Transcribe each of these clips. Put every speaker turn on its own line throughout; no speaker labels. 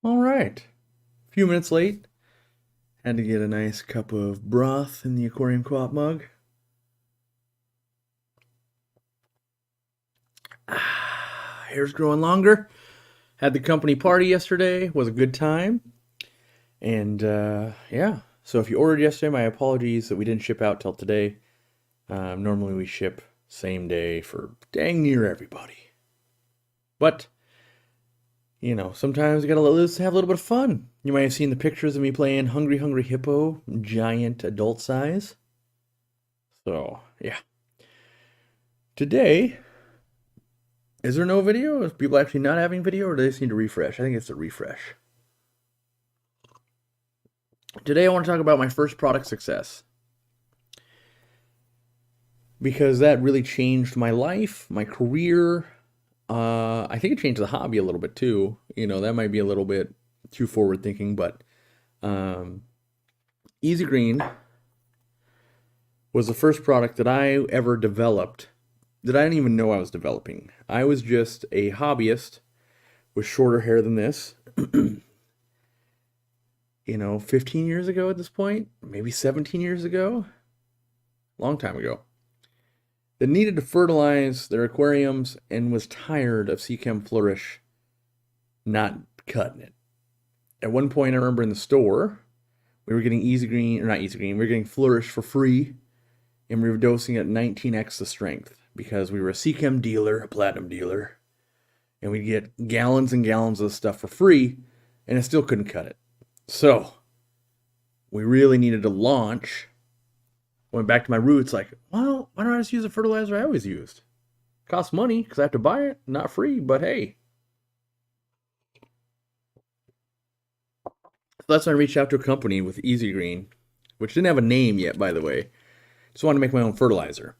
All right. A few minutes late. Had to get a nice cup of broth in the Aquariumcoop mug. Hair's growing longer. Had the company party yesterday. Was a good time. And yeah. So if you ordered yesterday, my apologies that we didn't ship out till today. Normally we ship same day for dang near everybody. But sometimes you gotta let loose and have a little bit of fun. You might have seen the pictures of me playing Hungry Hungry Hippo, giant adult size. So, yeah. Today, is there no video? Is people actually not having video, or do they just need to refresh? I think it's a refresh. Today, I want to talk about my first product success. Because that really changed my life, my career. I think it changed the hobby a little bit too. That might be a little bit too forward thinking, but Easy Green was the first product that I ever developed that I didn't even know I was developing. I was just a hobbyist with shorter hair than this. 15 years ago at this point, maybe 17 years ago, long time ago, that needed to fertilize their aquariums and was tired of Seachem Flourish not cutting it. At one point, I remember in the store, we were getting Easy Green, or not Easy Green, we were getting Flourish for free, and we were dosing at 19x the strength because we were a Seachem dealer, a platinum dealer, and we'd get gallons and gallons of stuff for free, and I still couldn't cut it. So, we really needed to launch. Went back to my roots, like, well, why don't I just use the fertilizer I always used? It costs money because I have to buy it, not free, but hey. So that's when I reached out to a company with Easy Green, which didn't have a name yet, by the way. Just wanted to make my own fertilizer.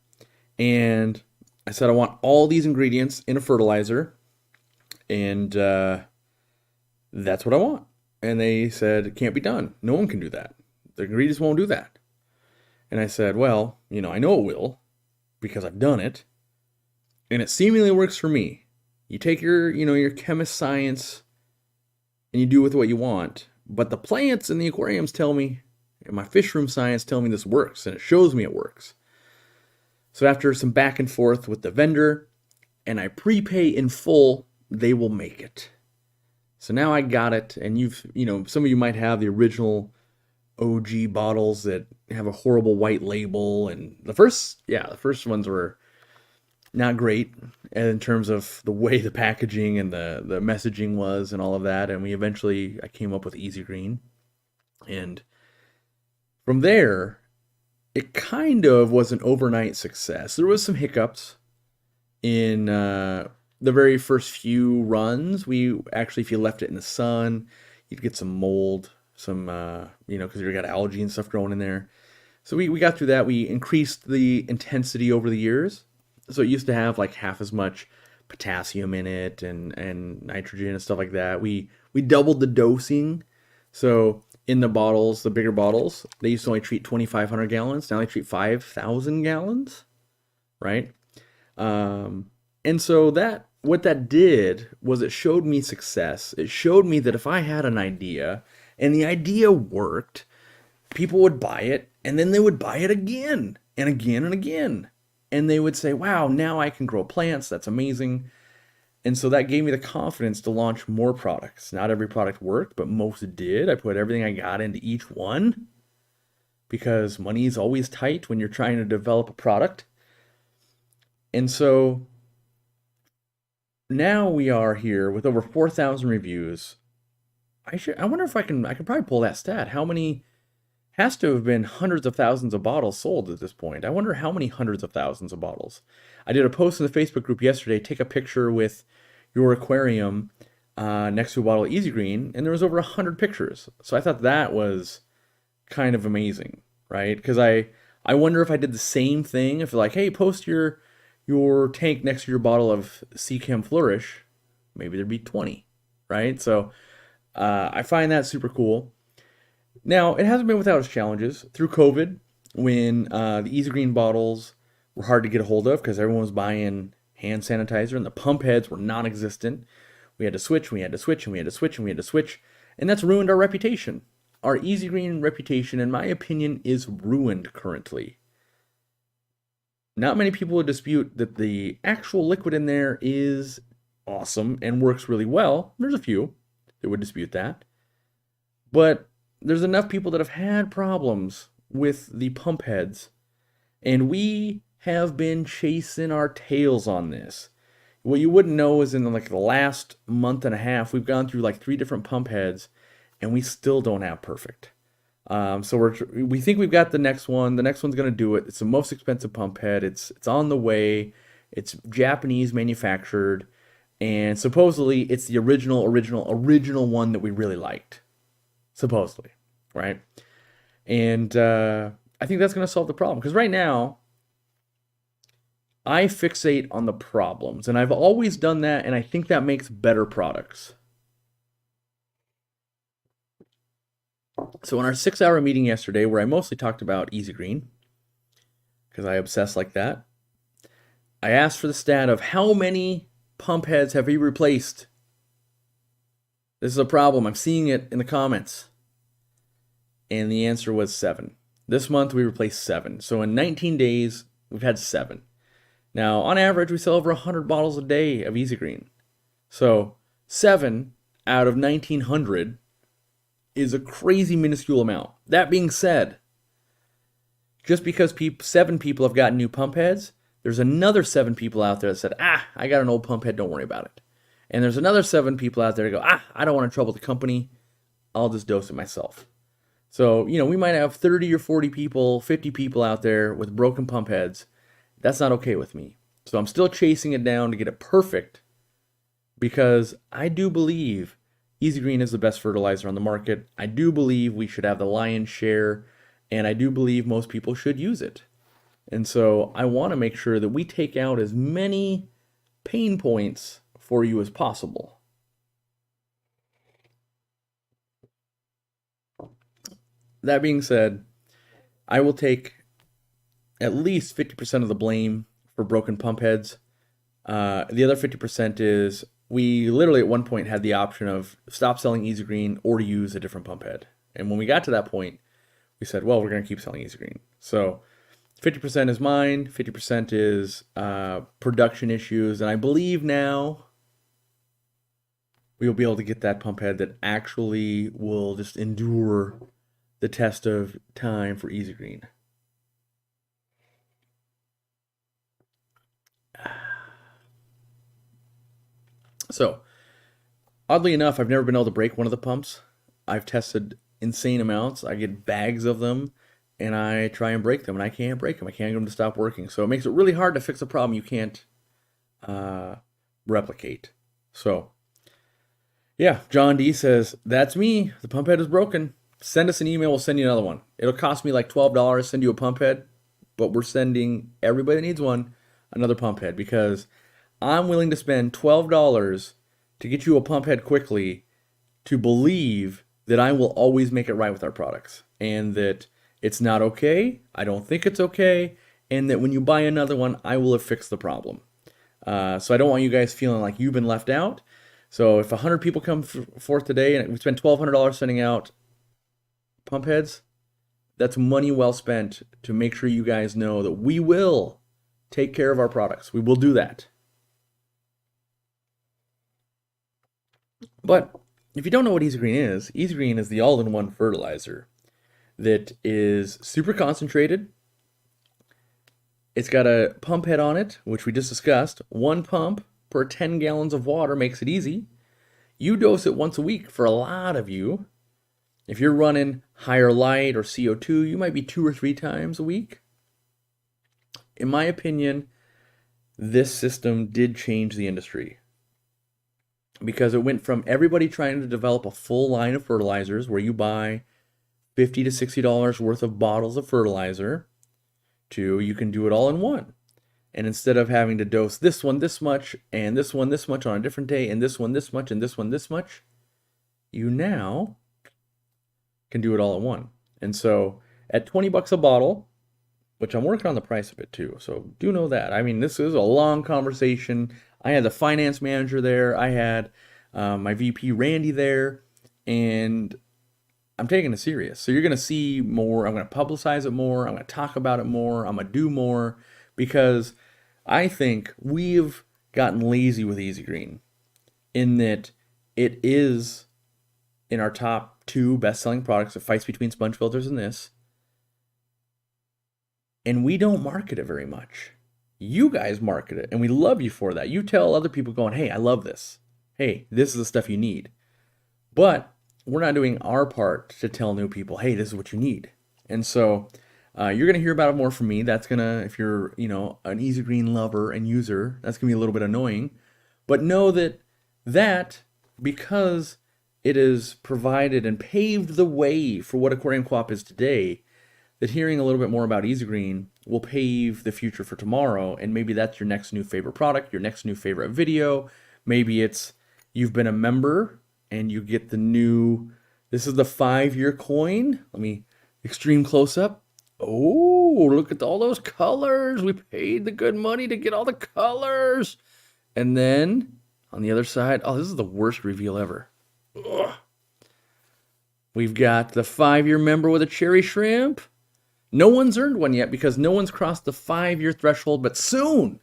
And I said, I want all these ingredients in a fertilizer, and that's what I want. And they said, it can't be done. No one can do that. The ingredients won't do that. And I said, well, I know it will because I've done it. And it seemingly works for me. You take your chemist science and you do with what you want. But the plants in the aquariums tell me, and my fish room science tell me this works, and it shows me it works. So after some back and forth with the vendor, and I prepay in full, they will make it. So now I got it, and some of you might have the original OG bottles that have a horrible white label, and the first ones were not great in terms of the way the packaging and the messaging was and all of that. And I came up with Easy Green, and from there, it kind of was an overnight success. There was some hiccups in the very first few runs. We actually, if you left it in the sun, you'd get some mold, some because you got algae and stuff growing in there. So we got through that. We increased the intensity over the years. So it used to have like half as much potassium in it and nitrogen and stuff like that. We doubled the dosing. So in the bottles, the bigger bottles, they used to only treat 2,500 gallons. Now they treat 5,000 gallons, right? And so what that did was it showed me success. It showed me that if I had an idea and the idea worked, people would buy it, and then they would buy it again and again and again. And they would say, wow, now I can grow plants. That's amazing. And so that gave me the confidence to launch more products. Not every product worked, but most did. I put everything I got into each one because money is always tight when you're trying to develop a product. And so now we are here with over 4,000 reviews. I wonder if I can probably pull that stat. How many? Has to have been hundreds of thousands of bottles sold at this point. I wonder how many hundreds of thousands of bottles. I did a post in the Facebook group yesterday. Take a picture with your aquarium next to a bottle of Easy Green, and there was over 100 pictures. So I thought that was kind of amazing, right? Because I wonder if I did the same thing. If like, hey, post your tank next to your bottle of Seachem Flourish, maybe there'd be 20, right? So I find that super cool. Now, it hasn't been without its challenges. Through COVID, when the Easy Green bottles were hard to get a hold of because everyone was buying hand sanitizer and the pump heads were non-existent, we We had to switch, we had to switch, and we had to switch, and we had to switch. And that's ruined our reputation. Our Easy Green reputation, in my opinion, is ruined currently. Not many people would dispute that the actual liquid in there is awesome and works really well. There's a few that would dispute that. But there's enough people that have had problems with the pump heads. And we have been chasing our tails on this. What you wouldn't know is in like the last month and a half, we've gone through like 3 different pump heads, and we still don't have perfect. So we think we've got the next one. The next one's going to do it. It's the most expensive pump head. It's on the way. It's Japanese manufactured, and supposedly it's the original one that we really liked. Supposedly, right? And I think that's going to solve the problem, because right now I fixate on the problems, and I've always done that, and I think that makes better products. So in our 6-hour meeting yesterday, where I mostly talked about Easy Green, because I obsess like that, I asked for the stat of how many pump heads have we replaced. This is a problem. I'm seeing it in the comments. And the answer was 7. This month we replaced 7. So in 19 days, we've had 7. Now, on average, we sell over 100 bottles a day of Easy Green. So 7 out of 1,900 is a crazy minuscule amount. That being said, just because 7 people have gotten new pump heads, there's another 7 people out there that said, I got an old pump head, don't worry about it. And there's another 7 people out there that go, I don't want to trouble the company, I'll just dose it myself. So, we might have 30 or 40 people, 50 people out there with broken pump heads. That's not okay with me. So I'm still chasing it down to get it perfect, because I do believe Easy Green is the best fertilizer on the market. I do believe we should have the lion's share, and I do believe most people should use it. And so I want to make sure that we take out as many pain points for you as possible. That being said, I will take at least 50% of the blame for broken pump heads. The other 50% is we literally at one point had the option of stop selling Easy Green or use a different pump head. And when we got to that point, we said, well, we're going to keep selling Easy Green. So 50% is mine, 50% is production issues. And I believe now we will be able to get that pump head that actually will just endure the test of time for Easy Green. So, oddly enough, I've never been able to break one of the pumps. I've tested insane amounts. I get bags of them, and I try and break them, and I can't break them. I can't get them to stop working. So it makes it really hard to fix a problem you can't replicate. So, yeah, John D says, that's me. The pump head is broken. Send us an email. We'll send you another one. It'll cost me like $12 to send you a pump head, but we're sending everybody that needs one another pump head, because I'm willing to spend $12 to get you a pump head quickly, to believe that I will always make it right with our products, and that it's not okay, I don't think it's okay, and that when you buy another one, I will have fixed the problem. So I don't want you guys feeling like you've been left out. So if 100 people come forth today and we spend $1,200 sending out pump heads, that's money well spent to make sure you guys know that we will take care of our products. We will do that. But if you don't know what Easy Green is the all-in-one fertilizer that is super concentrated. It's got a pump head on it, which we just discussed. 1 pump per 10 gallons of water makes it easy. You dose it once a week for a lot of you. If you're running higher light or CO2, you might be 2 or 3 times a week. In my opinion, this system did change the industry, because it went from everybody trying to develop a full line of fertilizers where you buy $50 to $60 worth of bottles of fertilizer to you can do it all in one. And instead of having to dose this one this much and this one this much on a different day and this one this much and this one this much, you now can do it all in one. And so at 20 bucks a bottle, which I'm working on the price of it too, so do know that. I mean, this is a long conversation. I had the finance manager there. I had my VP Randy there, and I'm taking it serious. So you're going to see more. I'm going to publicize it more. I'm going to talk about it more. I'm going to do more because I think we've gotten lazy with Easy Green in that it is in our top 2 best-selling products. It fights between sponge filters and this. And we don't market it very much. You guys market it, and we love you for that. You tell other people going, hey, I love this. Hey, this is the stuff you need. But we're not doing our part to tell new people, hey, this is what you need. And so you're going to hear about it more from me. That's going to, if you're, an Easy Green lover and user, that's going to be a little bit annoying. But know that because it has provided and paved the way for what Aquariumcoop is today, that hearing a little bit more about Easy Green will pave the future for tomorrow. And maybe that's your next new favorite product, your next new favorite video. Maybe it's you've been a member and you get the new, this is the 5-year coin. Let me, extreme close up. Oh, look at all those colors. We paid the good money to get all the colors. And then on the other side, oh, this is the worst reveal ever. Ugh. We've got the 5-year member with a cherry shrimp. No one's earned one yet because no one's crossed the 5-year threshold, but soon,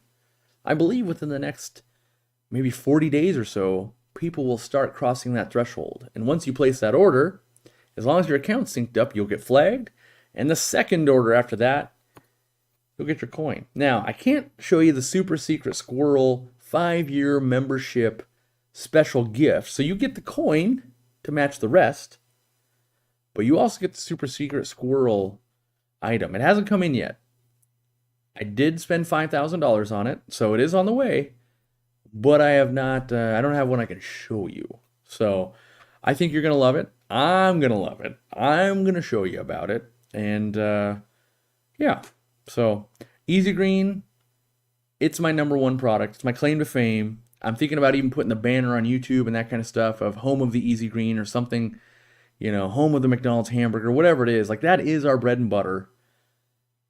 I believe within the next maybe 40 days or so, people will start crossing that threshold. And once you place that order, as long as your account's synced up, you'll get flagged. And the second order after that, you'll get your coin. Now, I can't show you the super secret squirrel 5-year membership special gift. So you get the coin to match the rest, but you also get the super secret squirrel item. It hasn't come in yet. I did spend $5,000 on it, so it is on the way, but I have not, I don't have one I can show you. So I think you're going to love it. I'm going to love it. I'm going to show you about it. And yeah, so Easy Green, it's my #1 product. It's my claim to fame. I'm thinking about even putting the banner on YouTube and that kind of stuff of home of the Easy Green or something, home of the McDonald's hamburger, whatever it is. Like, that is our bread and butter.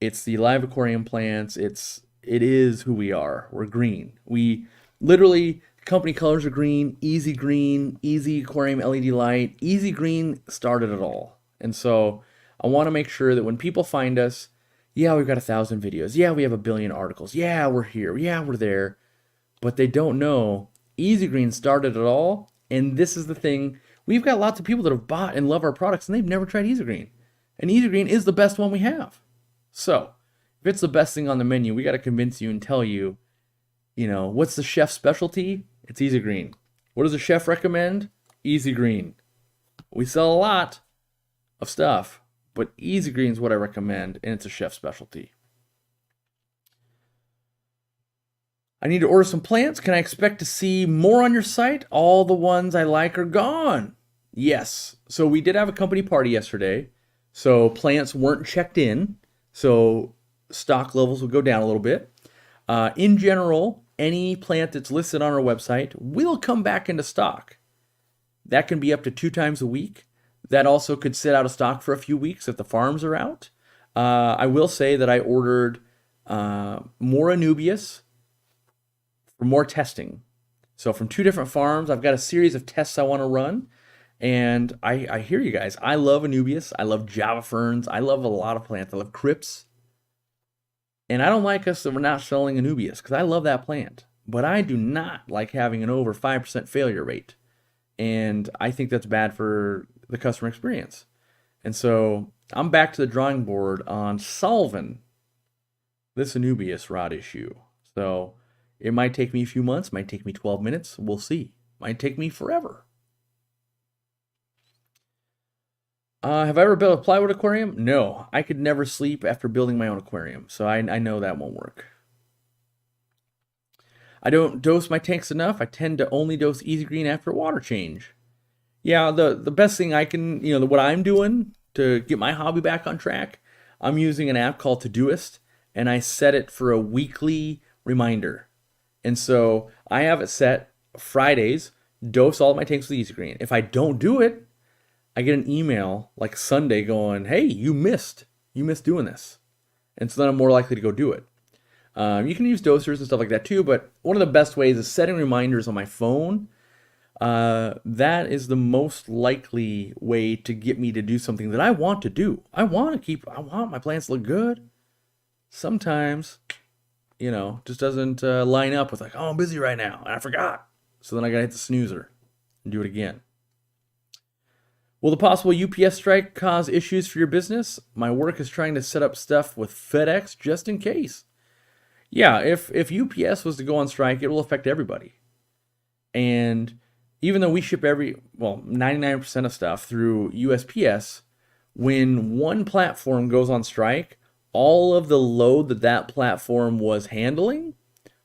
It's the live aquarium plants. It is who we are. We're green. We literally, company colors are green, Easy Aquarium LED light. Easy Green started it all. And so I want to make sure that when people find us, yeah, we've got 1,000 videos. Yeah, we have 1 billion articles. Yeah, we're here. Yeah, we're there. But they don't know Easy Green started it all. And this is the thing. We've got lots of people that have bought and love our products, and they've never tried Easy Green. And Easy Green is the best one we have. So if it's the best thing on the menu, we got to convince you and tell you, what's the chef's specialty? It's Easy Green. What does the chef recommend? Easy Green. We sell a lot of stuff, but Easy Green is what I recommend, and it's a chef specialty. I need to order some plants. Can I expect to see more on your site? All the ones I like are gone. Yes. So we did have a company party yesterday. So plants weren't checked in. So stock levels will go down a little bit. In general, any plant that's listed on our website will come back into stock. That can be up to 2 times a week. That also could sit out of stock for a few weeks if the farms are out. I will say that I ordered more anubias for more testing. So from 2 different farms, I've got a series of tests I want to run. And I hear you guys. I love anubias. I love java ferns. I love a lot of plants. I love crypts. And I don't like us that we're not selling anubias because I love that plant. But I do not like having an over 5% failure rate. And I think that's bad for the customer experience. And so I'm back to the drawing board on solving this anubias rod issue. So it might take me a few months, might take me 12 minutes. We'll see. Might take me forever. Have I ever built a plywood aquarium? No. I could never sleep after building my own aquarium. So I know that won't work. I don't dose my tanks enough. I tend to only dose Easy Green after water change. Yeah, the best thing I can, what I'm doing to get my hobby back on track, I'm using an app called Todoist, and I set it for a weekly reminder. And so I have it set Fridays, dose all of my tanks with Easy Green. If I don't do it, I get an email like Sunday going, hey, you missed doing this. And so then I'm more likely to go do it. You can use dosers and stuff like that too, but one of the best ways is setting reminders on my phone. that is the most likely way to get me to do something that I want to do. I want my plants to look good. Sometimes, just doesn't line up with like, oh, I'm busy right now, and I forgot. So then I gotta hit the snoozer and do it again. Will the possible UPS strike cause issues for your business? My work is trying to set up stuff with FedEx just in case. Yeah, if UPS was to go on strike, it will affect everybody. And even though we ship 99% of stuff through USPS, when one platform goes on strike, all of the load that platform was handling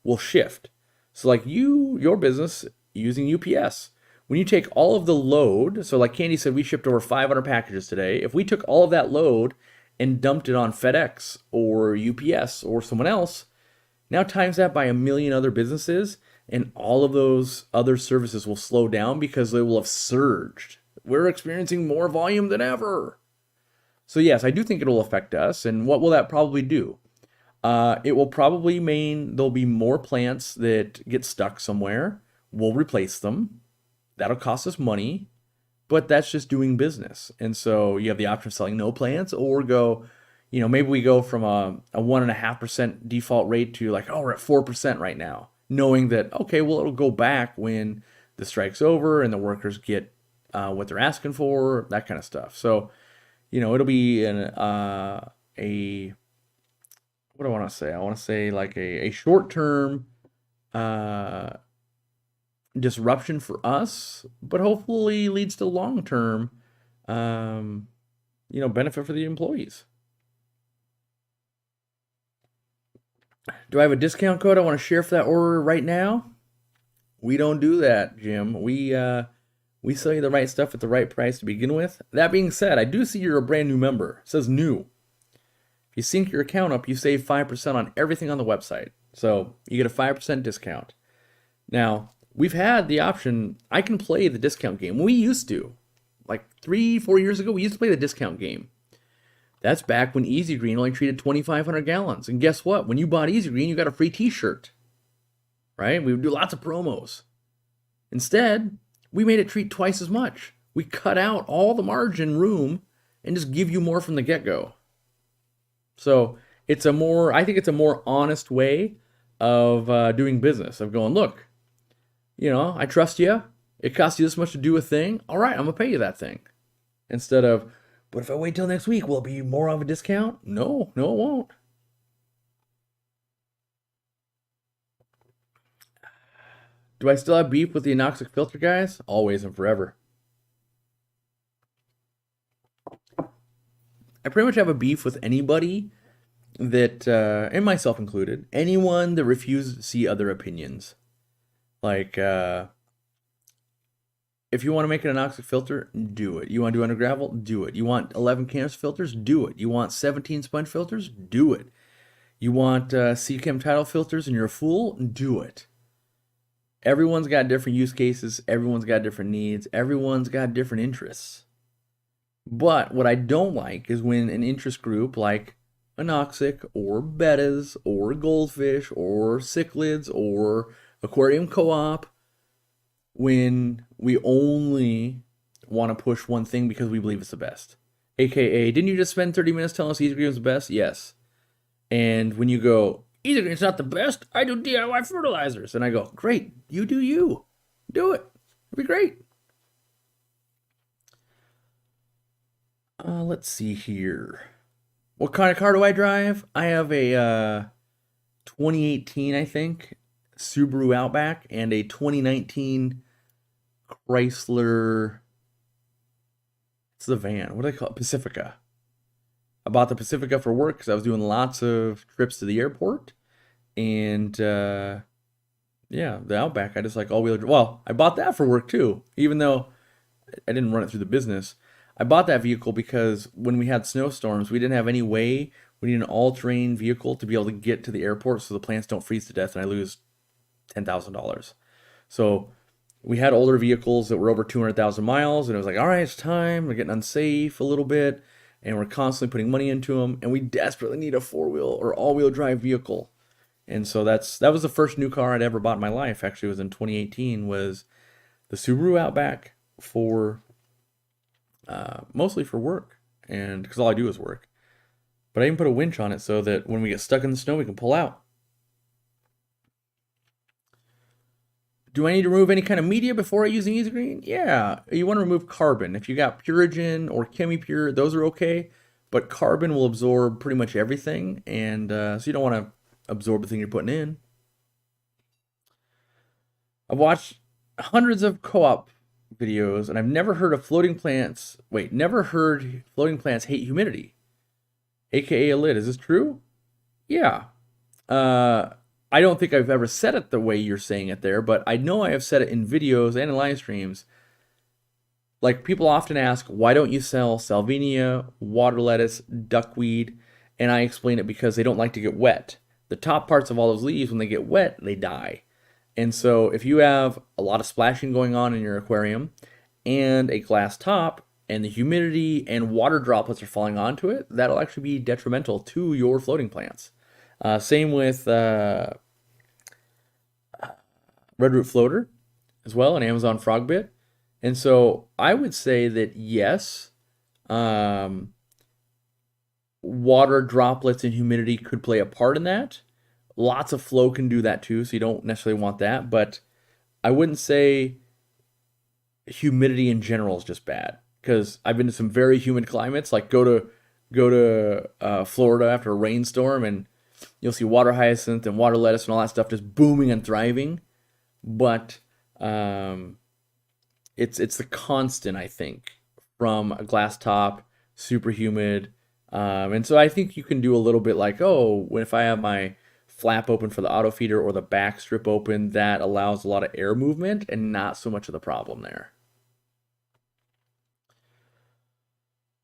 will shift. So like your business using UPS, when you take all of the load, so like Candy said, we shipped over 500 packages today. If we took all of that load and dumped it on FedEx or UPS or someone else, now times that by a million other businesses, and all of those other services will slow down because they will have surged. We're experiencing more volume than ever. So yes, I do think it'll affect us. And what will that probably do? It will probably mean there'll be more plants that get stuck somewhere. We'll replace them. That'll cost us money, but that's just doing business. And so you have the option of selling no plants or go, maybe we go from a 1.5% default rate to like, oh, we're at 4% right now, knowing that, okay, well, it'll go back when the strike's over and the workers get what they're asking for, that kind of stuff. So, it'll be what do I want to say? I want to say like a short-term disruption for us, but hopefully leads to long-term, benefit for the employees. Do I have a discount code I want to share for that order right now? We don't do that, Jim. We sell you the right stuff at the right price to begin with. That being said, I do see you're a brand new member. It says new. If you sync your account up, you save 5% on everything on the website. So you get a 5% discount. Now, we've had the option, I can play the discount game. We used to. Like 3-4 years ago, we used to play the discount game. That's back when Easy Green only treated 2,500 gallons. And guess what? When you bought Easy Green, you got a free t-shirt. Right? We would do lots of promos. Instead, we made it treat twice as much. We cut out all the margin room and just give you more from the get-go. So I think it's a more honest way of doing business, of going, look, I trust you. It costs you this much to do a thing. All right, I'm going to pay you that thing. Instead of, but if I wait till next week, will it be more of a discount? No, it won't. Do I still have beef with the anoxic filter guys? Always and forever. I pretty much have a beef with anybody that, and myself included, anyone that refuses to see other opinions. Like, if you want to make an anoxic filter, do it. You want to do under gravel? Do it. You want 11 canister filters? Do it. You want 17 sponge filters? Do it. You want C-Chem tidal filters and you're a fool? Do it. Everyone's got different use cases. Everyone's got different needs. Everyone's got different interests. But what I don't like is when an interest group like anoxic or bettas or goldfish or cichlids or Aquariumcoop, when we only want to push one thing because we believe it's the best. AKA, didn't you just spend 30 minutes telling us Easy Green was the best? Yes. And when you go, Easy Green's not the best, I do DIY fertilizers. And I go, great, you do you. Do it. It'll be great. Let's see here. What kind of car do I drive? I have a 2018, I think, Subaru Outback and a 2019 Chrysler. It's the van. What do they call it? Pacifica. I bought the Pacifica for work because I was doing lots of trips to the airport. And the Outback, I just like all-wheel drive. Well, I bought that for work too, even though I didn't run it through the business. I bought that vehicle because when we had snowstorms, we didn't have any way. We need an all-terrain vehicle to be able to get to the airport so the plants don't freeze to death and I lose $10,000. So we had older vehicles that were over 200,000 miles, and it was like, all right, it's time. We're getting unsafe a little bit, and we're constantly putting money into them, and we desperately need a four-wheel or all-wheel drive vehicle. And so that was the first new car I'd ever bought in my life. Actually, it was in 2018. Was the Subaru Outback for mostly for work, and because all I do is work. But I even put a winch on it so that when we get stuck in the snow, we can pull out. Do I need to remove any kind of media before I use an Easy Green? Yeah, you want to remove carbon. If you got Purigen or ChemiPure, those are okay. But carbon will absorb pretty much everything, and so you don't want to absorb the thing you're putting in. I've watched hundreds of co-op videos, and I've never heard of floating plants. Wait, never heard floating plants hate humidity, aka a lid. Is this true? Yeah. I don't think I've ever said it the way you're saying it there, but I know I have said it in videos and in live streams. Like, people often ask, why don't you sell salvinia, water lettuce, duckweed? And I explain it because they don't like to get wet. The top parts of all those leaves, when they get wet, they die. And so if you have a lot of splashing going on in your aquarium and a glass top, and the humidity and water droplets are falling onto it, that'll actually be detrimental to your floating plants. Same with Redroot Floater as well, an Amazon Frogbit. And so I would say that yes, water droplets and humidity could play a part in that. Lots of flow can do that too, so you don't necessarily want that. But I wouldn't say humidity in general is just bad, because I've been to some very humid climates. Like go to Florida after a rainstorm, and you'll see water hyacinth and water lettuce and all that stuff just booming and thriving. But it's the constant, I think, from a glass top, super humid. And so I think you can do a little bit like, oh, if I have my flap open for the auto feeder or the back strip open, that allows a lot of air movement and not so much of the problem there.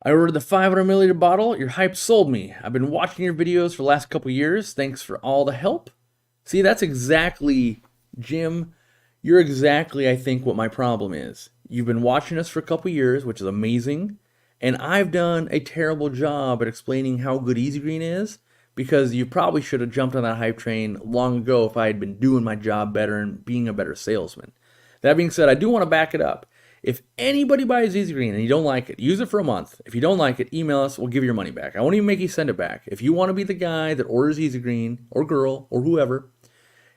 I ordered the 500 milliliter bottle. Your hype sold me. I've been watching your videos for the last couple years. Thanks for all the help. See, that's exactly, Jim, you're exactly, I think, what my problem is. You've been watching us for a couple years, which is amazing. And I've done a terrible job at explaining how good Easy Green is, because you probably should have jumped on that hype train long ago if I had been doing my job better and being a better salesman. That being said, I do want to back it up. If anybody buys Easy Green and you don't like it, use it for a month. If you don't like it, email us. We'll give you your money back. I won't even make you send it back. If you want to be the guy that orders Easy Green, or girl, or whoever,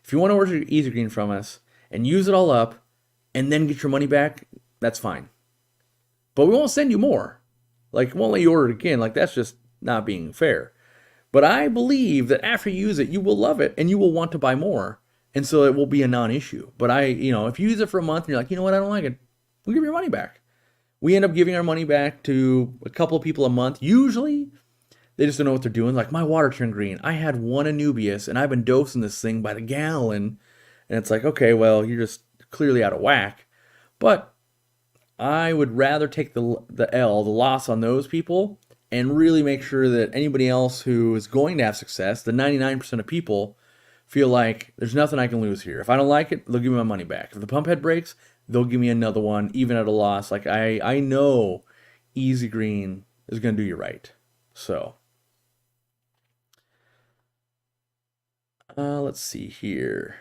if you want to order Easy Green from us and use it all up and then get your money back, that's fine. But we won't send you more. Like, we won't let you order it again. Like, that's just not being fair. But I believe that after you use it, you will love it and you will want to buy more. And so it will be a non-issue. But if you use it for a month and you're like, you know what, I don't like it, we'll give your money back. We end up giving our money back to a couple of people a month. Usually, they just don't know what they're doing. Like, my water turned green. I had one anubias, and I've been dosing this thing by the gallon. And it's like, okay, well, you're just clearly out of whack. But I would rather take the loss on those people, and really make sure that anybody else who is going to have success, the 99% of people, feel like there's nothing I can lose here. If I don't like it, they'll give me my money back. If the pump head breaks, they'll give me another one, even at a loss. Like, I know Easy Green is going to do you right. So, let's see here.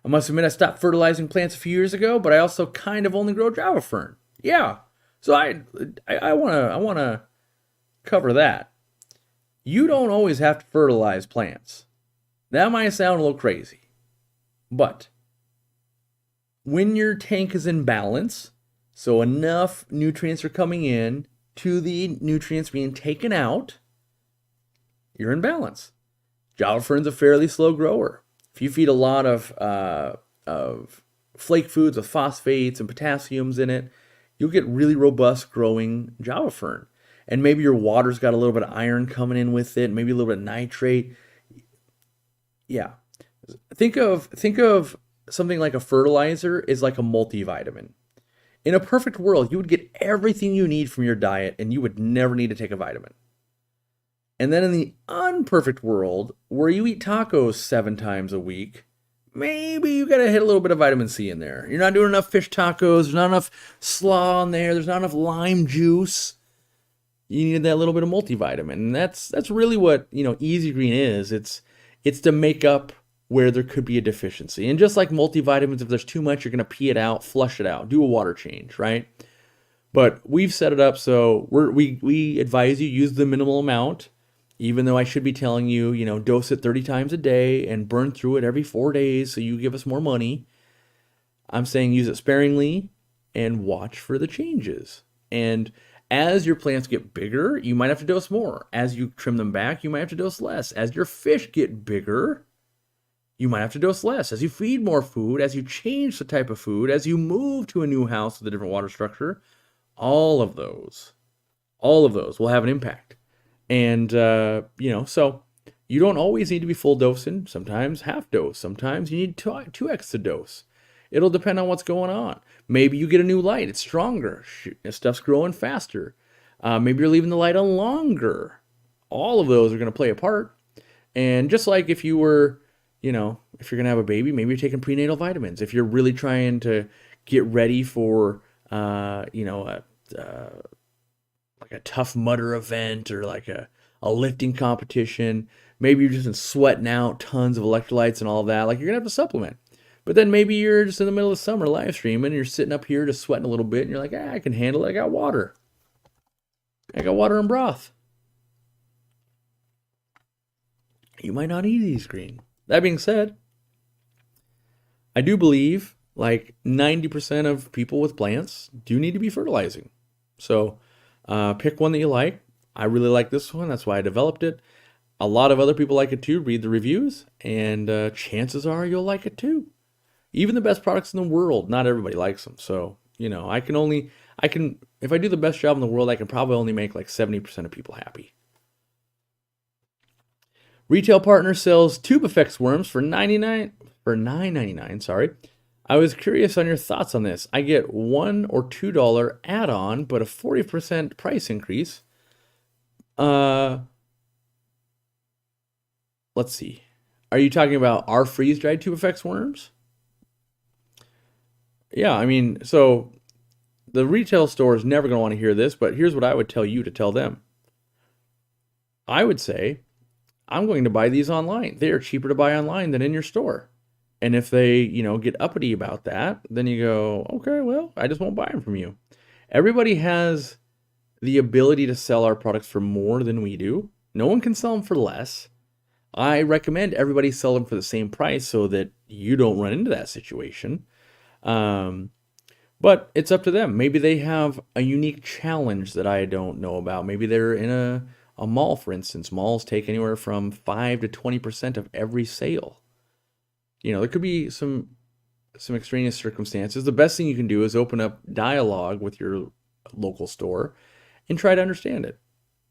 I must admit I stopped fertilizing plants a few years ago, but I also kind of only grow Java fern. Yeah. So I want to cover that. You don't always have to fertilize plants. That might sound a little crazy, but when your tank is in balance, so enough nutrients are coming in to the nutrients being taken out, you're in balance. Java fern's a fairly slow grower. If you feed a lot of flake foods with phosphates and potassiums in it, you'll get really robust growing Java fern. And maybe your water's got a little bit of iron coming in with it, maybe a little bit of nitrate. Yeah. Think of something like a fertilizer is like a multivitamin. In a perfect world, you would get everything you need from your diet and you would never need to take a vitamin. And then in the unperfect world, where you eat tacos 7 times a week, maybe you gotta hit a little bit of vitamin C in there. You're not doing enough fish tacos, there's not enough slaw in there, there's not enough lime juice. You need that little bit of multivitamin. And that's really what, Easy Green is. It's to make up where there could be a deficiency. And just like multivitamins, if there's too much, you're going to pee it out, flush it out, do a water change, right? But we've set it up so we advise you use the minimal amount, even though I should be telling you, dose it 30 times a day and burn through it every 4 days so you give us more money. I'm saying use it sparingly and watch for the changes. And as your plants get bigger, you might have to dose more. As you trim them back, you might have to dose less. As your fish get bigger, you might have to dose less. As you feed more food, as you change the type of food, as you move to a new house with a different water structure, all of those will have an impact. And, so you don't always need to be full dosing. Sometimes half dose. Sometimes you need 2x the dose. It'll depend on what's going on. Maybe you get a new light. It's stronger. Stuff's growing faster. Maybe you're leaving the light on longer. All of those are going to play a part. And just like if you were, if you're going to have a baby, maybe you're taking prenatal vitamins. If you're really trying to get ready for, like a Tough Mudder event or like a lifting competition, maybe you're just sweating out tons of electrolytes and all of that. Like you're going to have to supplement. But then maybe you're just in the middle of summer live streaming and you're sitting up here just sweating a little bit and you're like, I can handle it. I got water. And broth. You might not eat these green. That being said, I do believe like 90% of people with plants do need to be fertilizing. So pick one that you like. I really like this one. That's why I developed it. A lot of other people like it too. Read the reviews and chances are you'll like it too. Even the best products in the world, not everybody likes them. So, if I do the best job in the world, I can probably only make like 70% of people happy. Retail partner sells tube effects worms for $9.99. Sorry. I was curious on your thoughts on this. I get $1 or $2 add-on, but a 40% price increase. Let's see. Are you talking about our freeze-dried tube effects worms? Yeah, so the retail store is never going to want to hear this, but here's what I would tell you to tell them. I would say, I'm going to buy these online. They are cheaper to buy online than in your store. And if they, get uppity about that, then you go, okay, well, I just won't buy them from you. Everybody has the ability to sell our products for more than we do. No one can sell them for less. I recommend everybody sell them for the same price so that you don't run into that situation. But it's up to them. Maybe they have a unique challenge that I don't know about. Maybe they're in a mall, for instance. Malls take anywhere from 5 to 20% of every sale. There could be some extraneous circumstances. The best thing you can do is open up dialogue with your local store and try to understand it.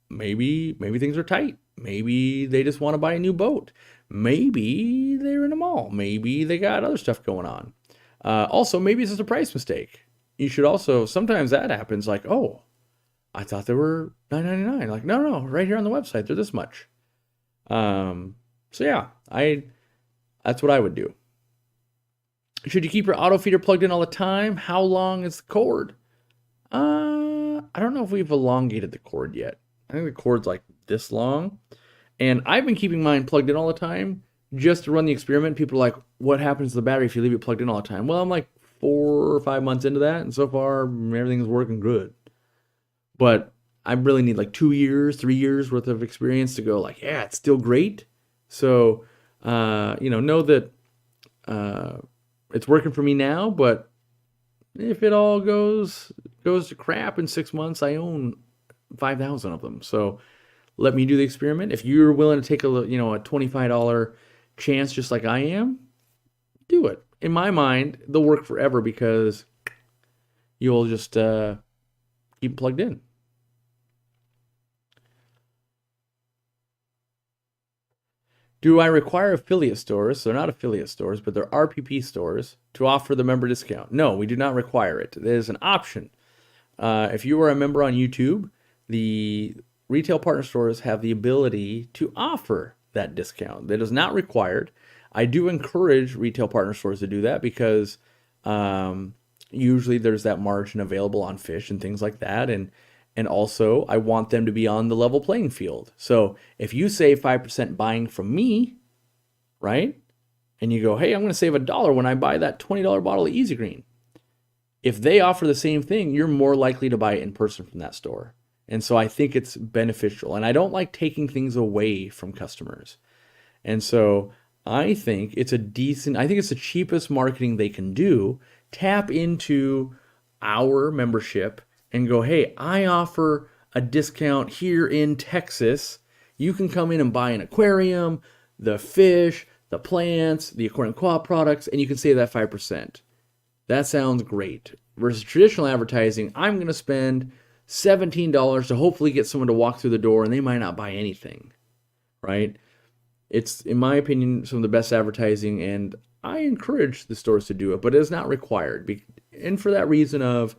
Maybe things are tight. Maybe they just want to buy a new boat. Maybe they're in a mall. Maybe they got other stuff going on. Also, maybe it's just a price mistake. You should also, sometimes that happens like, oh, I thought they were $9.99. Like, no, right here on the website, they're this much. So yeah, that's what I would do. Should you keep your auto feeder plugged in all the time? How long is the cord? I don't know if we've elongated the cord yet. I think the cord's like this long. And I've been keeping mine plugged in all the time just to run the experiment. People are like, what happens to the battery if you leave it plugged in all the time? Well, I'm like 4 or 5 months into that, and so far everything's working good. But I really need like 2 years, 3 years worth of experience to go like, yeah, it's still great. So, know that it's working for me now, but if it all goes to crap in 6 months, I own 5,000 of them. So let me do the experiment. If you're willing to take a $25 chance just like I am, do it. In my mind, they'll work forever because you'll just keep plugged in. Do I require affiliate stores? They're not affiliate stores, but they're RPP stores to offer the member discount. No, we do not require it. There's an option. If you are a member on YouTube, the retail partner stores have the ability to offer that discount. That is not required. I do encourage retail partner stores to do that because usually there's that margin available on fish and things like that. And also, I want them to be on the level playing field. So if you save 5% buying from me, right, and you go, hey, I'm going to save $1 when I buy that $20 bottle of Easy Green. If they offer the same thing, you're more likely to buy it in person from that store. And so I think it's beneficial. And I don't like taking things away from customers. And so I think it's the cheapest marketing they can do. Tap into our membership and go, hey, I offer a discount here in Texas. You can come in and buy an aquarium, the fish, the plants, the Aquariumcoop products, and you can save that 5%. That sounds great. Versus traditional advertising, I'm going to spend $17 to hopefully get someone to walk through the door, and they might not buy anything, right? It's, in my opinion, some of the best advertising, and I encourage the stores to do it, but it's not required. And for that reason of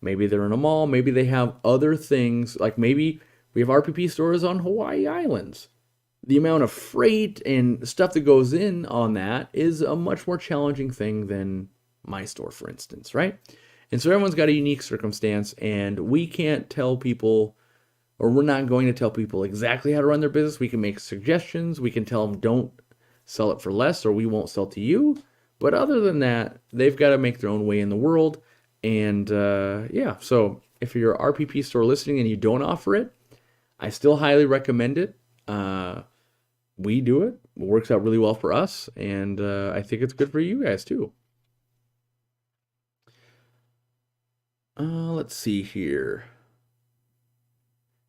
maybe they're in a mall, maybe they have other things, like maybe we have RPP stores on Hawaii Islands. The amount of freight and stuff that goes in on that is a much more challenging thing than my store, for instance, right? And so everyone's got a unique circumstance, and we can't tell people, or we're not going to tell people exactly how to run their business. We can make suggestions. We can tell them don't sell it for less, or we won't sell to you. But other than that, they've got to make their own way in the world. And yeah, so if you're an RPP store listening and you don't offer it, I still highly recommend it. We do it. It works out really well for us, and I think it's good for you guys too. Let's see here.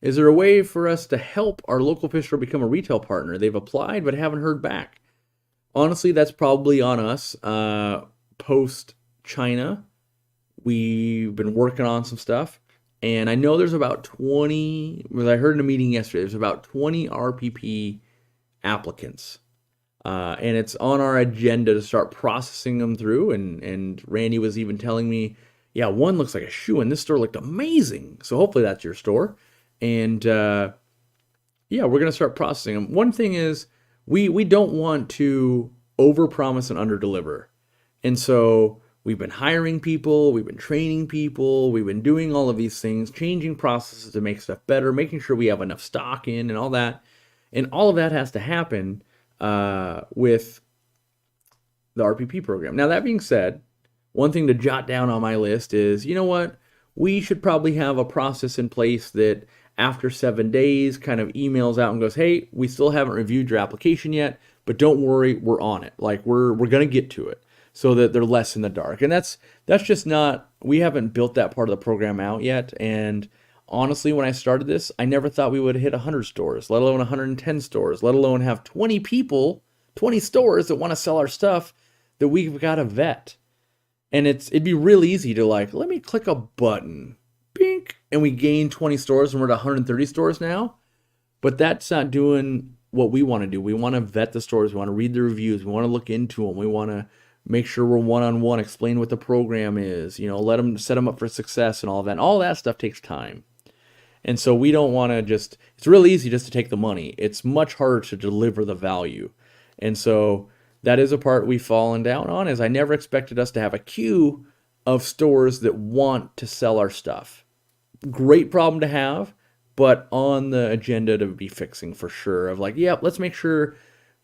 Is there a way for us to help our local fish store become a retail partner? They've applied but haven't heard back. Honestly, that's probably on us. Post China, we've been working on some stuff, and I know there's about 20, as I heard in a meeting yesterday, there's about 20 RPP applicants. And it's on our agenda to start processing them through, and Randy was even telling me, yeah, one looks like a shoe, and this store looked amazing. So hopefully that's your store. And yeah, we're going to start processing them. One thing is we don't want to overpromise and underdeliver. And so we've been hiring people, we've been training people, we've been doing all of these things, changing processes to make stuff better, making sure we have enough stock in and all that. And all of that has to happen with the RPP program. Now, that being said, one thing to jot down on my list is, you know what? We should probably have a process in place that after 7 days kind of emails out and goes, hey, we still haven't reviewed your application yet, but don't worry, we're on it. Like we're going to get to it, so that they're less in the dark. And that's just not, we haven't built that part of the program out yet. And honestly, when I started this, I never thought we would hit 100 stores, let alone 110 stores, let alone have 20 people, 20 stores that want to sell our stuff that we've got to vet. And it'd be real easy to like, let me click a button, bink, and we gain 20 stores and we're at 130 stores now. But that's not doing what we want to do. We want to vet the stores. We want to read the reviews. We want to look into them. We want to make sure we're one-on-one, explain what the program is, let them set them up for success and all that. And all that stuff takes time. And so we don't want to it's real easy just to take the money. It's much harder to deliver the value. And so that is a part we've fallen down on, is I never expected us to have a queue of stores that want to sell our stuff. Great problem to have, but on the agenda to be fixing for sure. Of like, yep, let's make sure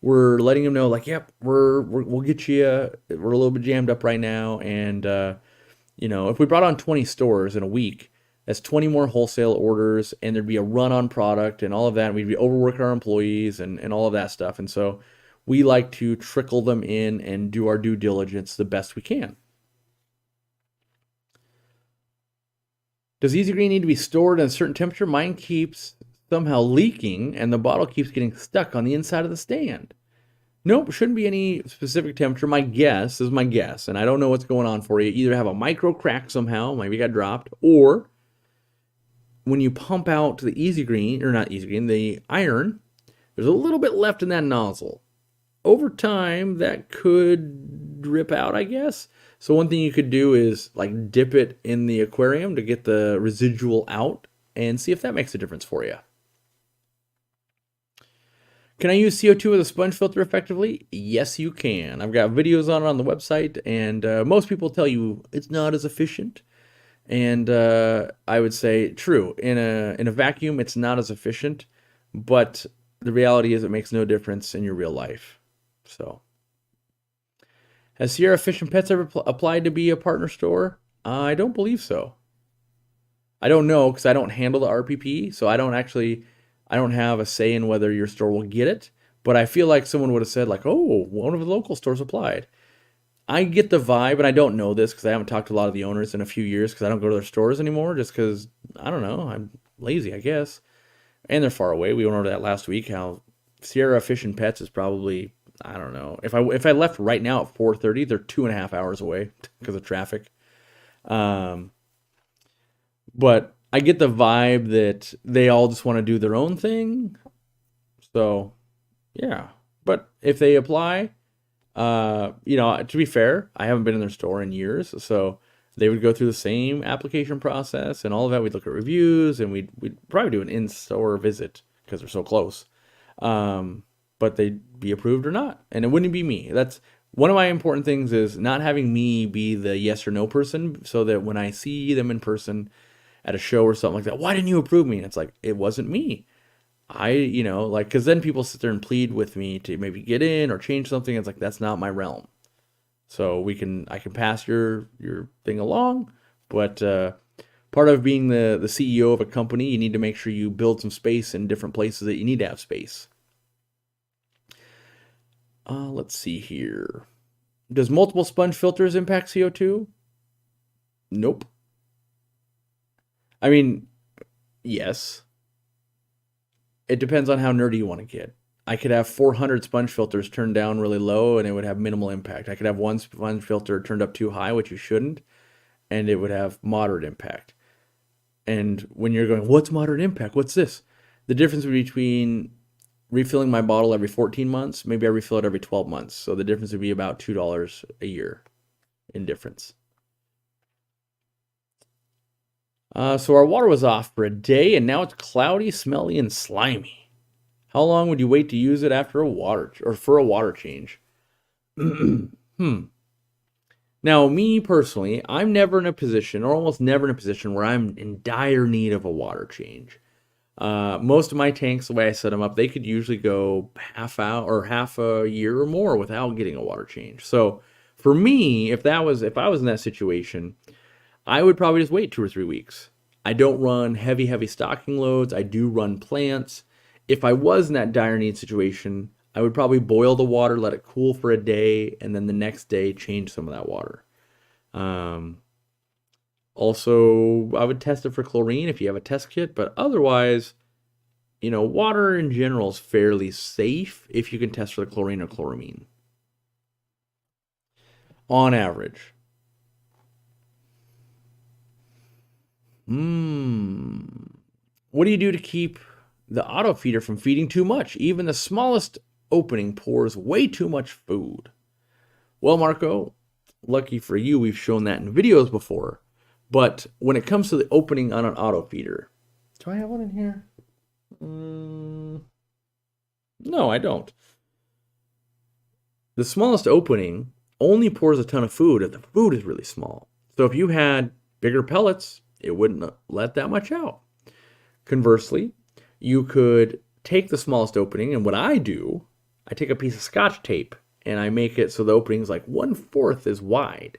we're letting them know, like, yep, we'll get you. We're a little bit jammed up right now, and if we brought on 20 stores in a week, that's 20 more wholesale orders, and there'd be a run on product and all of that. And we'd be overworking our employees and all of that stuff, and so we like to trickle them in and do our due diligence the best we can. Does Easy Green need to be stored at a certain temperature? Mine keeps somehow leaking and the bottle keeps getting stuck on the inside of the stand. Nope, shouldn't be any specific temperature. My guess, and I don't know what's going on for you. Either have a micro crack somehow, maybe it got dropped, or when you pump out the Easy Green, or not Easy Green, the iron, there's a little bit left in that nozzle. Over time, that could drip out, I guess. So one thing you could do is like dip it in the aquarium to get the residual out and see if that makes a difference for you. Can I use CO2 with a sponge filter effectively? Yes, you can. I've got videos on it on the website, and most people tell you it's not as efficient. And I would say true. In a vacuum, it's not as efficient, but the reality is it makes no difference in your real life. So Has Sierra Fish and Pets ever applied to be a partner store? I don't believe so. I don't know because I don't handle the RPP, so I don't have a say in whether your store will get it. But I feel like someone would have said like, "Oh, one of the local stores applied." I get the vibe, and I don't know this because I haven't talked to a lot of the owners in a few years because I don't go to their stores anymore. Just because I don't know, I'm lazy, I guess, and they're far away. We went over that last week. How Sierra Fish and Pets is probably, I don't know. If I left right now at 4:30, they're 2.5 hours away because of traffic. Um, but I get the vibe that they all just want to do their own thing. So yeah, but if they apply, to be fair, I haven't been in their store in years, so they would go through the same application process and all of that. We'd look at reviews and we'd probably do an in-store visit because they're so close. But they'd be approved or not, and it wouldn't be me. That's one of my important things is not having me be the yes or no person, so that when I see them in person at a show or something like that, why didn't you approve me? And it's like, it wasn't me. Because then people sit there and plead with me to maybe get in or change something. It's like, that's not my realm. So I can pass your thing along, but part of being the CEO of a company, you need to make sure you build some space in different places that you need to have space. Let's see here. Does multiple sponge filters impact CO2? Nope. I mean, yes. It depends on how nerdy you want to get. I could have 400 sponge filters turned down really low and it would have minimal impact. I could have one sponge filter turned up too high, which you shouldn't, and it would have moderate impact. And when you're going, what's moderate impact? What's this? The difference between refilling my bottle every 14 months, maybe I refill it every 12 months. So the difference would be about $2 a year in difference. So our water was off for a day, and now it's cloudy, smelly, and slimy. How long would you wait to use it after for a water change? Now, me personally, I'm never in a position, or almost never in a position, where I'm in dire need of a water change. Most of my tanks, the way I set them up, they could usually go half a year or more without getting a water change. So for me, if I was in that situation, I would probably just wait 2 or 3 weeks. I don't run heavy stocking loads. I do run plants. If I was in that dire need situation, I would probably boil the water, let it cool for a day, and then the next day change some of that water. Also, I would test it for chlorine if you have a test kit, but otherwise, water in general is fairly safe if you can test for the chlorine or chloramine. On average. What do you do to keep the auto feeder from feeding too much? Even the smallest opening pours way too much food. Well, Marco, lucky for you, we've shown that in videos before. But when it comes to the opening on an auto feeder, do I have one in here? No, I don't. The smallest opening only pours a ton of food if the food is really small. So if you had bigger pellets, it wouldn't let that much out. Conversely, you could take the smallest opening, and what I do, I take a piece of Scotch tape and I make it so the opening is like 1/4 as wide.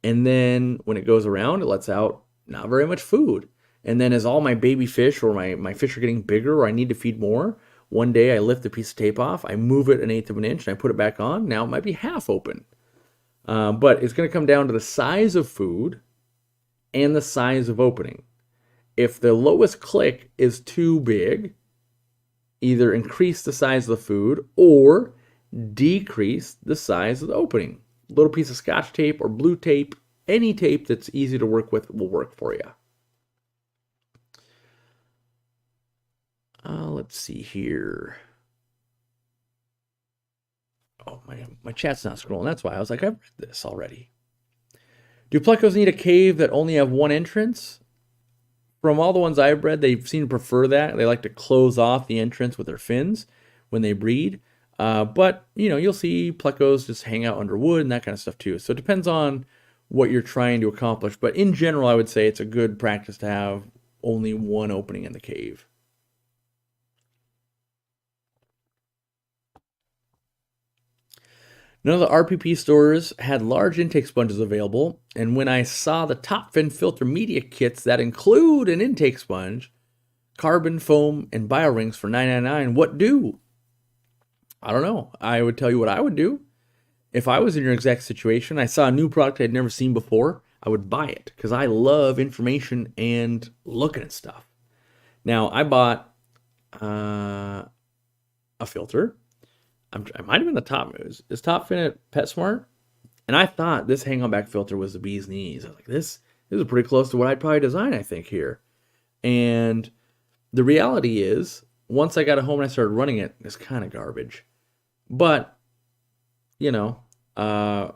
And then when it goes around, it lets out not very much food. And then as all my baby fish or my fish are getting bigger or I need to feed more, one day I lift the piece of tape off, I move it 1/8 of an inch, and I put it back on. Now it might be half open. But it's going to come down to the size of food and the size of opening. If the lowest click is too big, either increase the size of the food or decrease the size of the opening. A little piece of Scotch tape or blue tape, any tape that's easy to work with will work for you. Let's see here. Oh, my chat's not scrolling. That's why I was like, I've read this already. Do plecos need a cave that only have one entrance? From all the ones I've read, they seem to prefer that. They like to close off the entrance with their fins when they breed. But, you'll see plecos just hang out under wood and that kind of stuff too. So it depends on what you're trying to accomplish. But in general, I would say it's a good practice to have only one opening in the cave. None of the RPP stores had large intake sponges available, and when I saw the top fin filter media kits that include an intake sponge, carbon, foam, and biorings for $9.99, what do? I don't know. I would tell you what I would do. If I was in your exact situation, I saw a new product I'd never seen before, I would buy it because I love information and looking at stuff. Now, I bought a filter. I might have been the top. Is Top Fin at PetSmart? And I thought this hang-on back filter was the bee's knees. I was like, this is pretty close to what I'd probably design, I think, here. And the reality is, once I got it home and I started running it, it's kind of garbage. But, you know, I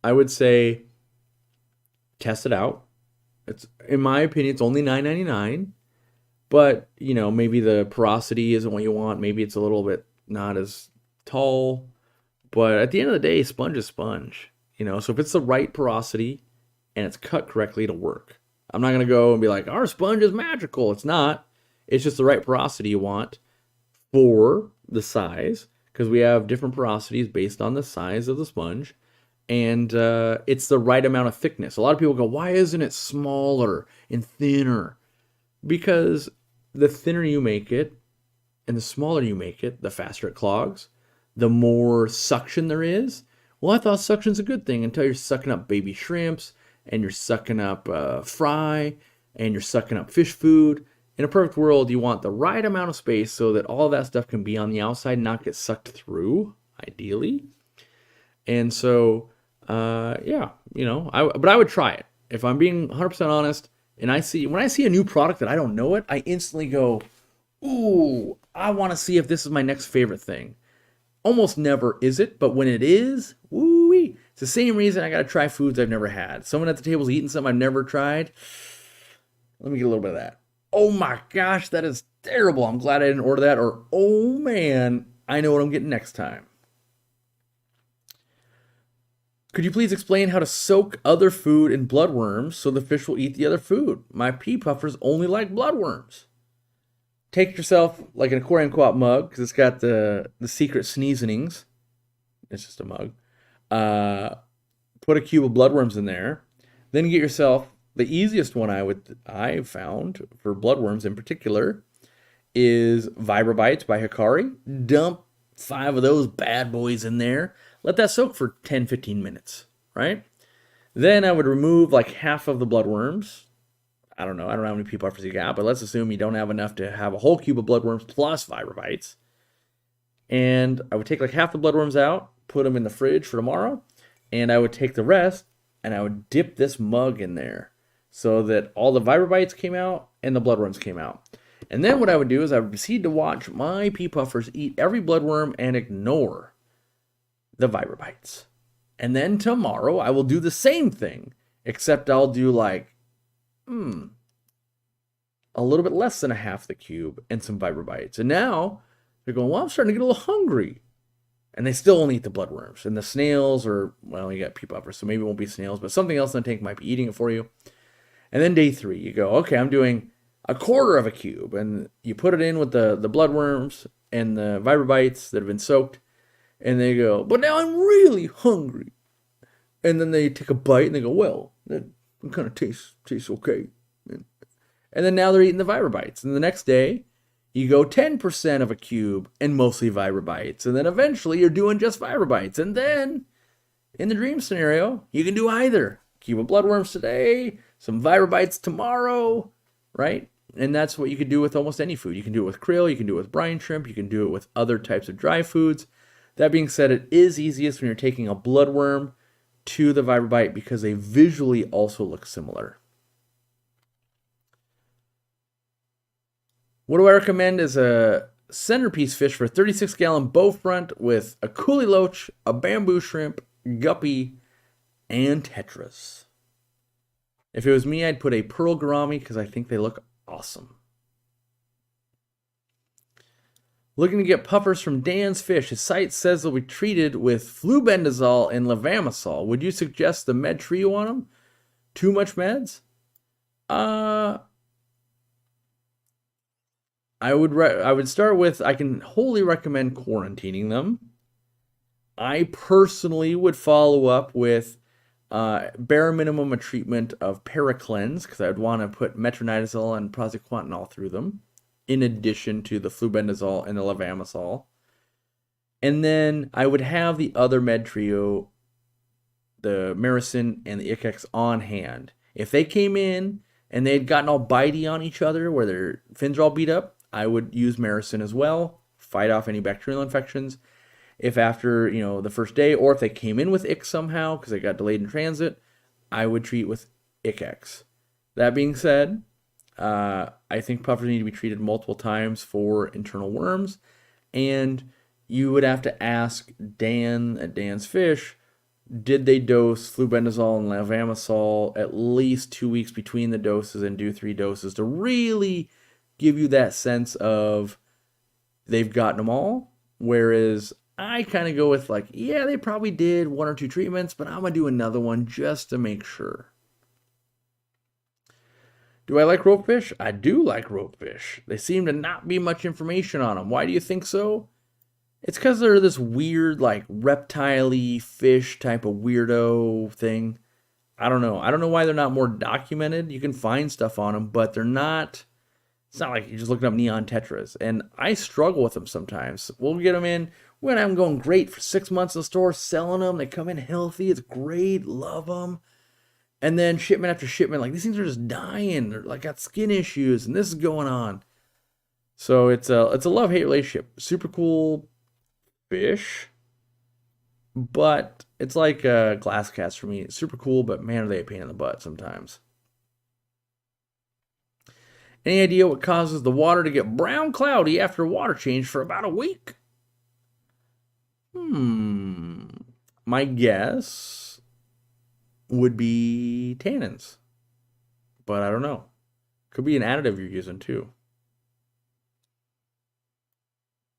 would say test it out. It's, in my opinion, it's only $9.99. But, you know, maybe the porosity isn't what you want. Maybe it's a little bit not as tall. But at the end of the day, sponge is sponge. You know, so if it's the right porosity and it's cut correctly, it'll work. I'm not going to go and be like, our sponge is magical. It's not. It's just the right porosity you want for the size, because we have different porosities based on the size of the sponge. And it's the right amount of thickness. A lot of people go, why isn't it smaller and thinner? Because the thinner you make it and the smaller you make it, the faster it clogs, the more suction there is. Well, I thought suction's a good thing until you're sucking up baby shrimps and you're sucking up fry and you're sucking up fish food. In a perfect world, you want the right amount of space so that all that stuff can be on the outside and not get sucked through, ideally. And so, yeah, you know, but I would try it. If I'm being 100% honest, and when I see a new product that I don't know it, I instantly go, ooh, I want to see if this is my next favorite thing. Almost never is it, but when it is, woo-wee. It's the same reason I got to try foods I've never had. Someone at the table's eating something I've never tried. Let me get a little bit of that. Oh my gosh, that is terrible. I'm glad I didn't order that. Or, oh man, I know what I'm getting next time. Could you please explain how to soak other food in bloodworms so the fish will eat the other food? My pea puffers only like bloodworms. Take yourself like an Aquariumcoop mug, because it's got the secret sneezings. It's just a mug. Put a cube of bloodworms in there. Then get yourself, the easiest one I've found for bloodworms in particular is Vibrobites by Hikari. Dump 5 of those bad boys in there. Let that soak for 10-15 minutes, right? Then I would remove like half of the bloodworms. I don't know how many pea puffers you got, but let's assume you don't have enough to have a whole cube of bloodworms plus Vibrobites. And I would take like half the bloodworms out, put them in the fridge for tomorrow, and I would take the rest and I would dip this mug in there so that all the Vibrobites came out and the bloodworms came out. And then what I would do is I would proceed to watch my pea puffers eat every bloodworm and ignore the Vibrobites. And then tomorrow I will do the same thing, except I'll do like a little bit less than a half the cube and some Vibrobites. And now they're going, well, I'm starting to get a little hungry. And they still only eat the bloodworms. And the snails are, well, you got pea puffers, so maybe it won't be snails, but something else in the tank might be eating it for you. And then day 3, you go, okay, I'm doing a quarter of a cube. And you put it in with the bloodworms and the Vibrobites that have been soaked. And they go, but now I'm really hungry. And then they take a bite and they go, well, that kind of tastes okay. And then now they're eating the Vibrobites. And the next day, you go 10% of a cube and mostly Vibrobites. And then eventually you're doing just Vibrobites. And then, in the dream scenario, you can do either. Cube of bloodworms today, some Vibrobites tomorrow, right? And that's what you could do with almost any food. You can do it with krill, you can do it with brine shrimp, you can do it with other types of dry foods. That being said, it is easiest when you're taking a bloodworm to the Vibrobite because they visually also look similar. What do I recommend is a centerpiece fish for a 36-gallon bow front with a coolie loach, a bamboo shrimp, guppy, and tetras. If it was me, I'd put a pearl gourami because I think they look awesome. Looking to get puffers from Dan's Fish. His site says they'll be treated with flubendazole and levamisole. Would you suggest the med trio on them? Too much meds? I would start with, I can wholly recommend quarantining them. I personally would follow up with bare minimum a treatment of Paracleanse because I would want to put metronidazole and praziquantel through them, in addition to the flubendazole and the levamisole. And then I would have the other med trio, the Maricin and the Icex, on hand. If they came in and they'd gotten all bitey on each other where their fins are all beat up, I would use Maricin as well, fight off any bacterial infections. If after, the first day, or if they came in with ick somehow because they got delayed in transit, I would treat with Icex. That being said, I think puffers need to be treated multiple times for internal worms, and you would have to ask Dan at Dan's Fish, did they dose flubendazole and levamisole at least 2 weeks between the doses and do 3 doses to really give you that sense of they've gotten them all? Whereas I kind of go with yeah, they probably did 1 or 2 treatments, but I'm going to do another one just to make sure. Do I like ropefish? I do like ropefish. They seem to not be much information on them. Why do you think so? It's because they're this weird, reptile-y fish type of weirdo thing. I don't know. I don't know why they're not more documented. You can find stuff on them, but they're not. It's not like you're just looking up neon tetras. And I struggle with them sometimes. We'll get them in. When I'm going great for 6 months in the store, selling them. They come in healthy. It's great. Love them. And then shipment after shipment, these things are just dying. They're got skin issues, and this is going on. So it's a love-hate relationship. Super cool fish, but it's like glass cats for me. It's super cool, but man, are they a pain in the butt sometimes. Any idea what causes the water to get brown cloudy after water change for about a week? My guess would be tannins, but I don't know. Could be an additive you're using too.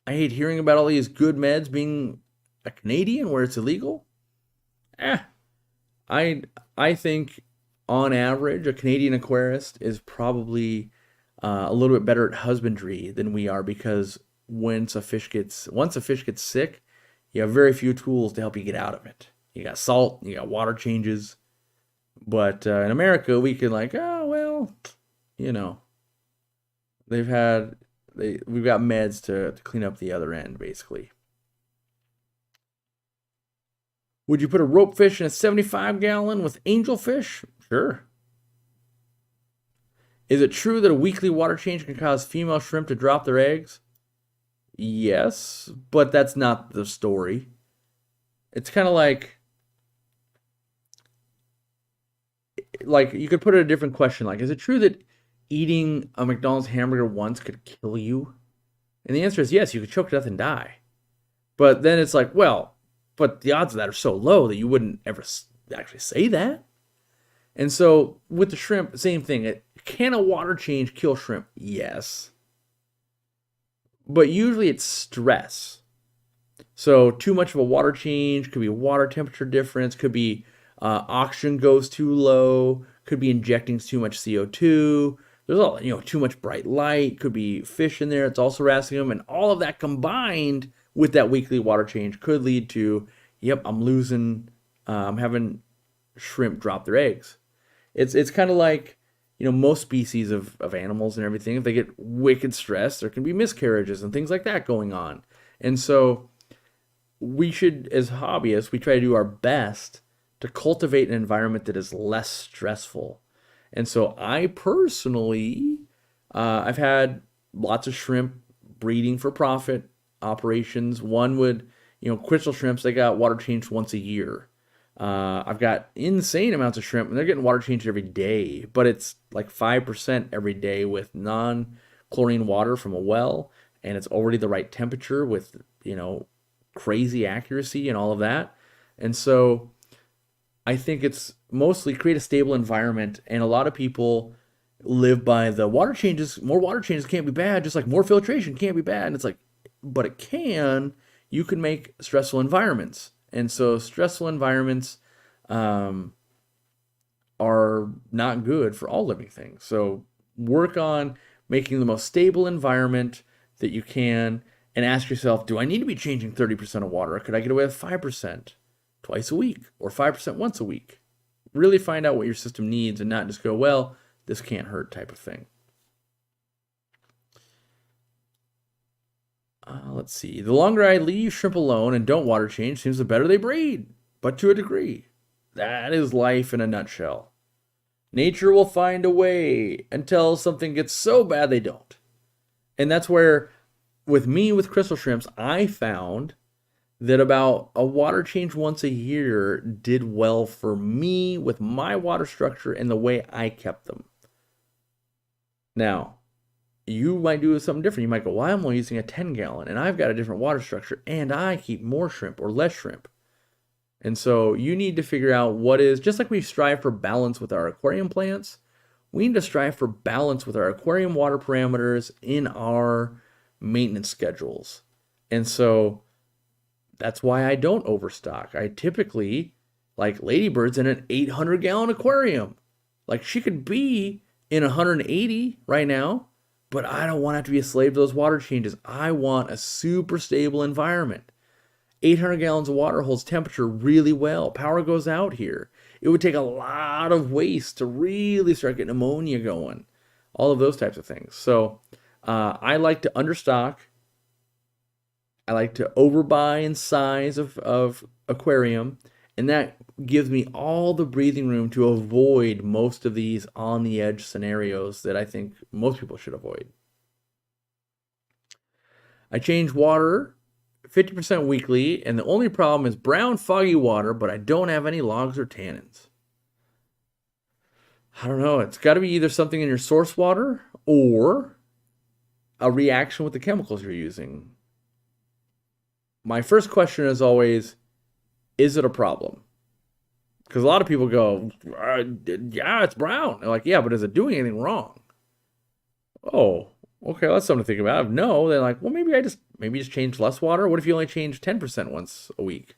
I hate hearing about all these good meds being a Canadian where it's illegal. I think on average a Canadian aquarist is probably a little bit better at husbandry than we are, because once a fish gets sick, you have very few tools to help you get out of it. You got salt, you got water changes, but in America we can we've got meds to clean up the other end, basically. Would you put a ropefish in a 75-gallon with angelfish? Sure. Is it true that a weekly water change can cause female shrimp to drop their eggs? Yes, but that's not the story. It's kind of like you could put it a different question. Is it true that eating a McDonald's hamburger once could kill you? And the answer is yes, you could choke to death and die. But then it's but the odds of that are so low that you wouldn't ever actually say that. And so with the shrimp, same thing. Can a water change kill shrimp? Yes. But usually it's stress. So too much of a water change could be water temperature difference, could be oxygen goes too low, could be injecting too much CO2. There's all, too much bright light, could be fish in there. It's also harassing them. And all of that combined with that weekly water change could lead to, I'm having shrimp drop their eggs. It's kind of like, most species of animals and everything, if they get wicked stressed, there can be miscarriages and things like that going on. And so we should, as hobbyists, we try to do our best to cultivate an environment that is less stressful. And so I personally, I've had lots of shrimp breeding for profit operations. One would, crystal shrimps, they got water changed once a year. I've got insane amounts of shrimp, and they're getting water changed every day, but it's 5% every day with non-chlorine water from a well, and it's already the right temperature with, crazy accuracy and all of that. And so I think it's mostly create a stable environment, and a lot of people live by the water changes. More water changes can't be bad, just like more filtration can't be bad. And it's but it can. You can make stressful environments. And so stressful environments are not good for all living things. So work on making the most stable environment that you can, and ask yourself, do I need to be changing 30% of water? Or could I get away with 5% twice a week or 5% once a week? Really find out what your system needs and not just go, well, this can't hurt type of thing. Let's see. The longer I leave shrimp alone and don't water change, seems the better they breed, but to a degree. That is life in a nutshell. Nature will find a way until something gets so bad they don't. And that's where, with me, with crystal shrimps, I found that about a water change once a year did well for me with my water structure and the way I kept them. Now, you might do something different. You might go, well, I'm only using a 10-gallon, and I've got a different water structure, and I keep more shrimp or less shrimp. And so you need to figure out what is, just like we strive for balance with our aquarium plants, we need to strive for balance with our aquarium water parameters in our maintenance schedules. And so that's why I don't overstock. I typically, like Ladybird's in an 800-gallon aquarium. Like she could be in 180 right now, but I don't want to have to be a slave to those water changes. I want a super stable environment. 800 gallons of water holds temperature really well. Power goes out here. It would take a lot of waste to really start getting ammonia going. All of those types of things. So I like to understock. I like to overbuy in size of aquarium. And that gives me all the breathing room to avoid most of these on the edge scenarios that I think most people should avoid. I change water 50% weekly, and the only problem is brown foggy water, but I don't have any logs or tannins. I don't know. It's got to be either something in your source water or a reaction with the chemicals you're using. My first question is always, is it a problem? Because a lot of people go, yeah, it's brown. They're like, yeah, but is it doing anything wrong? Oh, okay, that's something to think about. If no, they're like, well, maybe just change less water. What if you only change 10% once a week?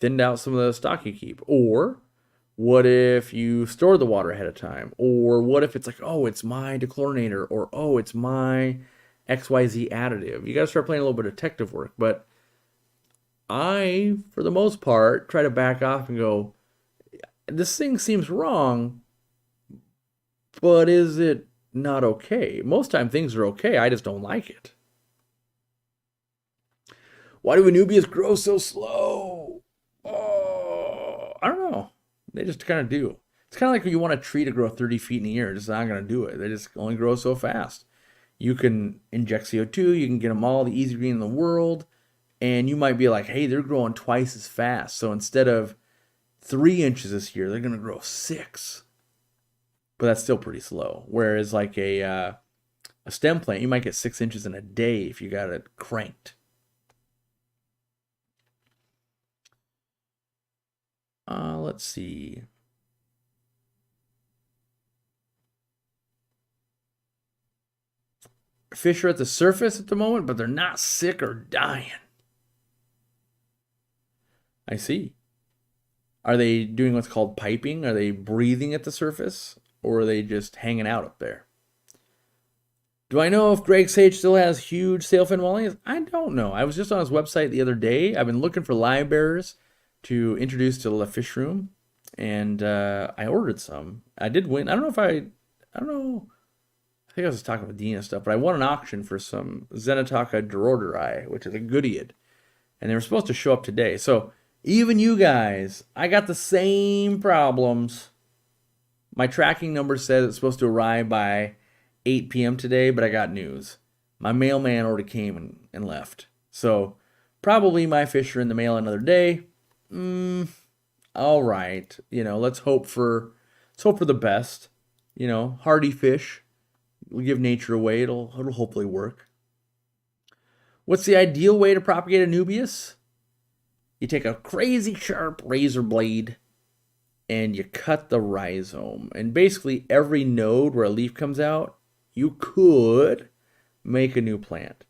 Thinned out some of the stock you keep. Or what if you store the water ahead of time? Or what if it's like, oh, it's my dechlorinator, or oh, it's my XYZ additive. You got to start playing a little bit of detective work. But I, for the most part, try to back off and go, this thing seems wrong, but is it not okay? Most time things are okay. I just don't like it. Why do anubias grow so slow? Oh, I don't know. They just kind of do. It's kind of like when you want a tree to grow 30 feet in a year. It's just not going to do it. They just only grow so fast. You can inject CO2. You can get them all the easy green in the world. And you might be like, hey, they're growing twice as fast. So instead of 3 inches this year, they're going to grow 6. But that's still pretty slow. Whereas like a stem plant, you might get 6 inches in a day if you got it cranked. Let's see. Fish are at the surface at the moment, but they're not sick or dying. I see. Are they doing what's called piping? Are they breathing at the surface? Or are they just hanging out up there? Do I know if Greg Sage still has huge sailfin mollies? I don't know. I was just on his website the other day. I've been looking for live bearers to introduce to the fish room. And I ordered some. I did win. I don't know. I think I was just talking with Dean and stuff, but I won an auction for some Zenataka Doroderi, which is a goodiad. And they were supposed to show up today. So even you guys, I got the same problems. My tracking number says it's supposed to arrive by 8 p.m. today, but I got news. My mailman already came and left. So probably my fish are in the mail another day. All right. Let's hope for the best. Hardy fish. We'll give nature away. It'll hopefully work. What's the ideal way to propagate anubias? You take a crazy sharp razor blade and you cut the rhizome. And basically every node where a leaf comes out, you could make a new plant.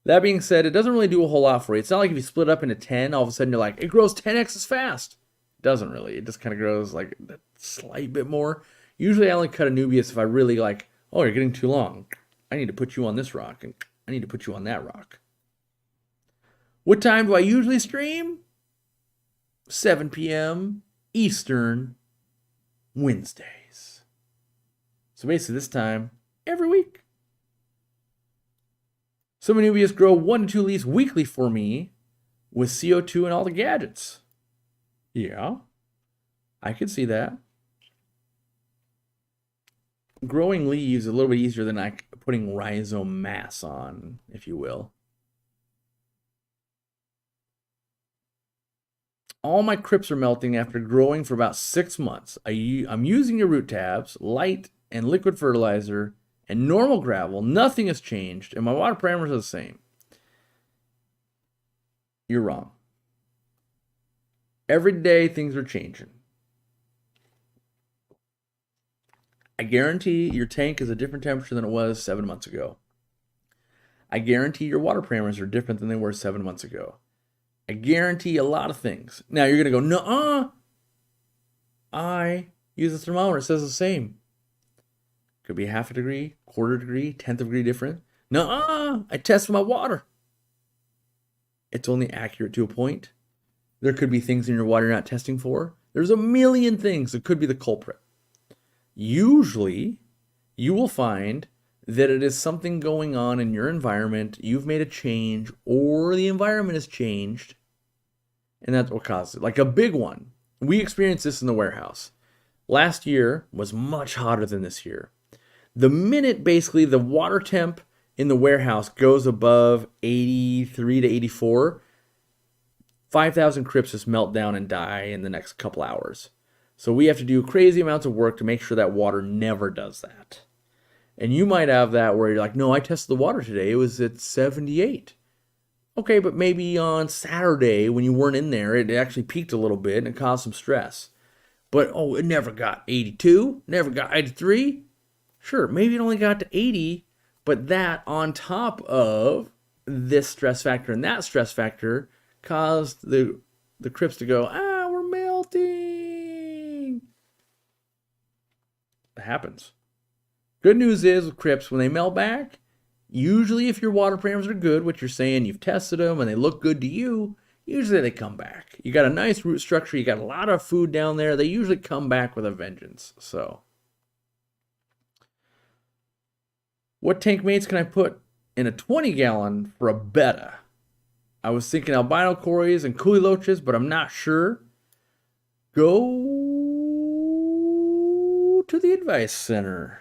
That being said, it doesn't really do a whole lot for you. It's not like if you split it up into 10, all of a sudden you're like, it grows 10x as fast. It doesn't really. It just kind of grows like a slight bit more. Usually I only cut anubias if I really like, oh, you're getting too long. I need to put you on this rock. And I need to put you on that rock. What time do I usually stream? 7 p.m. Eastern, Wednesdays. So basically this time, every week. Some anubias grow 1 to 2 leaves weekly for me with CO2 and all the gadgets. Yeah, I could see that. Growing leaves is a little bit easier than like putting rhizome mass on, if you will. All my crypts are melting after growing for about 6 months. I'm using your root tabs, light and liquid fertilizer, and normal gravel. Nothing has changed, and my water parameters are the same. You're wrong. Every day things are changing. I guarantee your tank is a different temperature than it was 7 months ago. I guarantee your water parameters are different than they were 7 months ago. I guarantee a lot of things. Now you're going to go, nuh-uh. I use a thermometer. It says the same. Could be half a degree, quarter degree, 1/10 of a degree different. Nuh-uh. I test my water. It's only accurate to a point. There could be things in your water you're not testing for. There's a million things that could be the culprit. Usually, you will find that it is something going on in your environment, you've made a change, or the environment has changed, and that's what caused it. Like a big one. We experienced this in the warehouse. Last year was much hotter than this year. The minute basically the water temp in the warehouse goes above 83 to 84, 5,000 crypts just melt down and die in the next couple hours. So we have to do crazy amounts of work to make sure that water never does that. And you might have that where you're like, no, I tested the water today. It was at 78. Okay, but maybe on Saturday when you weren't in there, it actually peaked a little bit and it caused some stress. But, oh, it never got 82, never got 83. Sure, maybe it only got to 80, but that on top of this stress factor and that stress factor caused the crypts to go, we're melting. It happens. Good news is with crypts, when they melt back, usually if your water parameters are good, what you're saying, you've tested them and they look good to you, usually they come back. You got a nice root structure, you got a lot of food down there, they usually come back with a vengeance. So, what tank mates can I put in a 20-gallon for a betta? I was thinking albino cories and coolie loaches, but I'm not sure. Go to the Advice Center.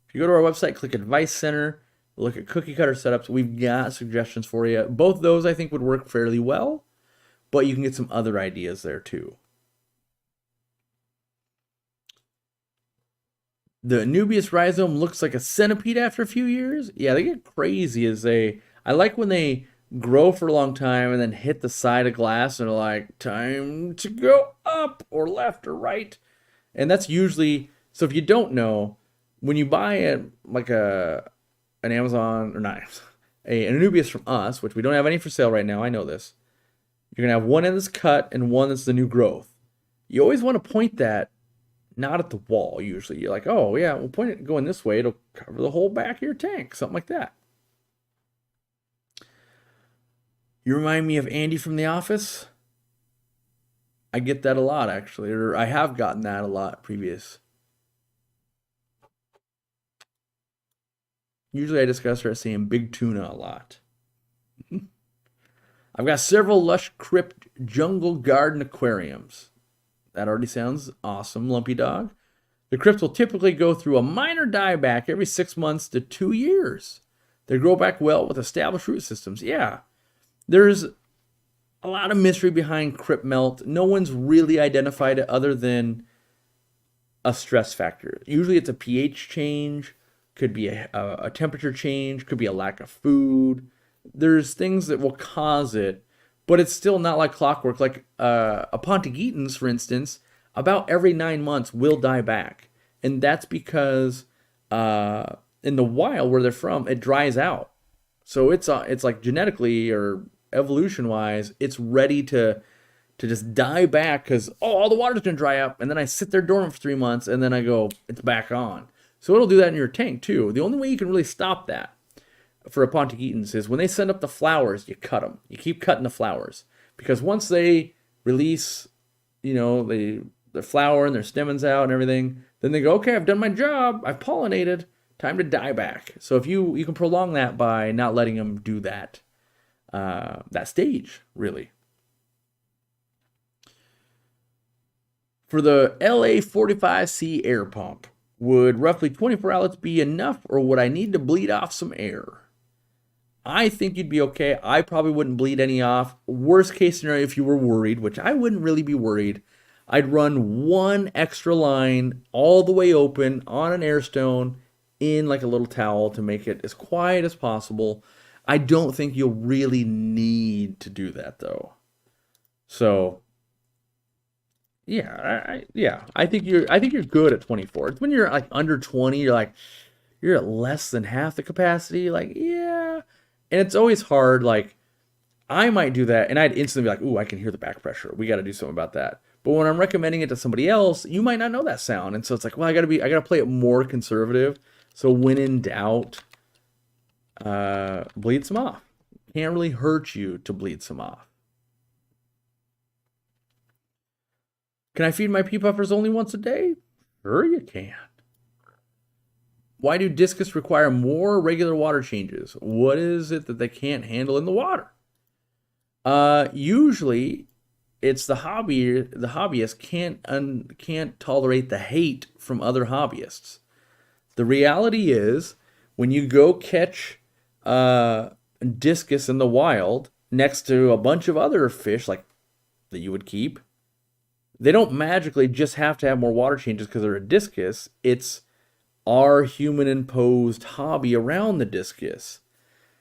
If you go to our website, click Advice Center, look at cookie cutter setups. We've got suggestions for you. Both those I think would work fairly well, but you can get some other ideas there too. The anubias rhizome looks like a centipede after a few years. Yeah, they get crazy I like when they grow for a long time and then hit the side of glass and are like, time to go up or left or right. And that's usually, so if you don't know, when you buy an Amazon, or not, an anubias from us, which we don't have any for sale right now, I know this, you're going to have one end that's cut and one that's the new growth. You always want to point that not at the wall, usually. You're like, oh, yeah, we'll point it going this way. It'll cover the whole back of your tank, something like that. You remind me of Andy from The Office. I get that a lot, actually, or I have gotten that a lot previous. Usually I discuss her as saying big tuna a lot. I've got several lush crypt jungle garden aquariums. That already sounds awesome, Lumpy Dog. The crypts will typically go through a minor dieback every 6 months to 2 years. They grow back well with established root systems. Yeah, there's a lot of mystery behind crypt melt. No one's really identified it other than a stress factor. Usually it's a pH change, could be a temperature change, could be a lack of food. There's things that will cause it, but it's still not like clockwork. Like a Pontigetans, for instance, about every 9 months will die back. And that's because in the wild where they're from, it dries out. So it's like genetically or evolution-wise, it's ready to just die back because, all the water's going to dry up. And then I sit there dormant for 3 months and then I go, it's back on. So it'll do that in your tank too. The only way you can really stop that, for Pontichetans is when they send up the flowers, you cut them. You keep cutting the flowers because once they release, the flower and their stamens out and everything, then they go, okay, I've done my job. I've pollinated. Time to die back. So if you can prolong that by not letting them do that stage, really. For the LA45C air pump, would roughly 24 outlets be enough, or would I need to bleed off some air? I think you'd be okay. I probably wouldn't bleed any off. Worst case scenario, if you were worried, which I wouldn't really be worried, I'd run one extra line all the way open on an air stone in like a little towel to make it as quiet as possible. I don't think you'll really need to do that though. So yeah, I think you're good at 24. It's when you're like under 20, you're at less than half the capacity. Like, yeah. And it's always hard. Like, I might do that and I'd instantly be like, ooh, I can hear the back pressure. We got to do something about that. But when I'm recommending it to somebody else, you might not know that sound. And so it's like, well, I got to play it more conservative. So when in doubt, bleed some off. Can't really hurt you to bleed some off. Can I feed my pea puffers only once a day? Sure you can. Why do discus require more regular water changes? What is it that they can't handle in the water? Usually, it's the hobbyists can't tolerate the hate from other hobbyists. The reality is, when you go catch discus in the wild next to a bunch of other fish like that you would keep, they don't magically just have to have more water changes because they're a discus. It's our human-imposed hobby around the discus.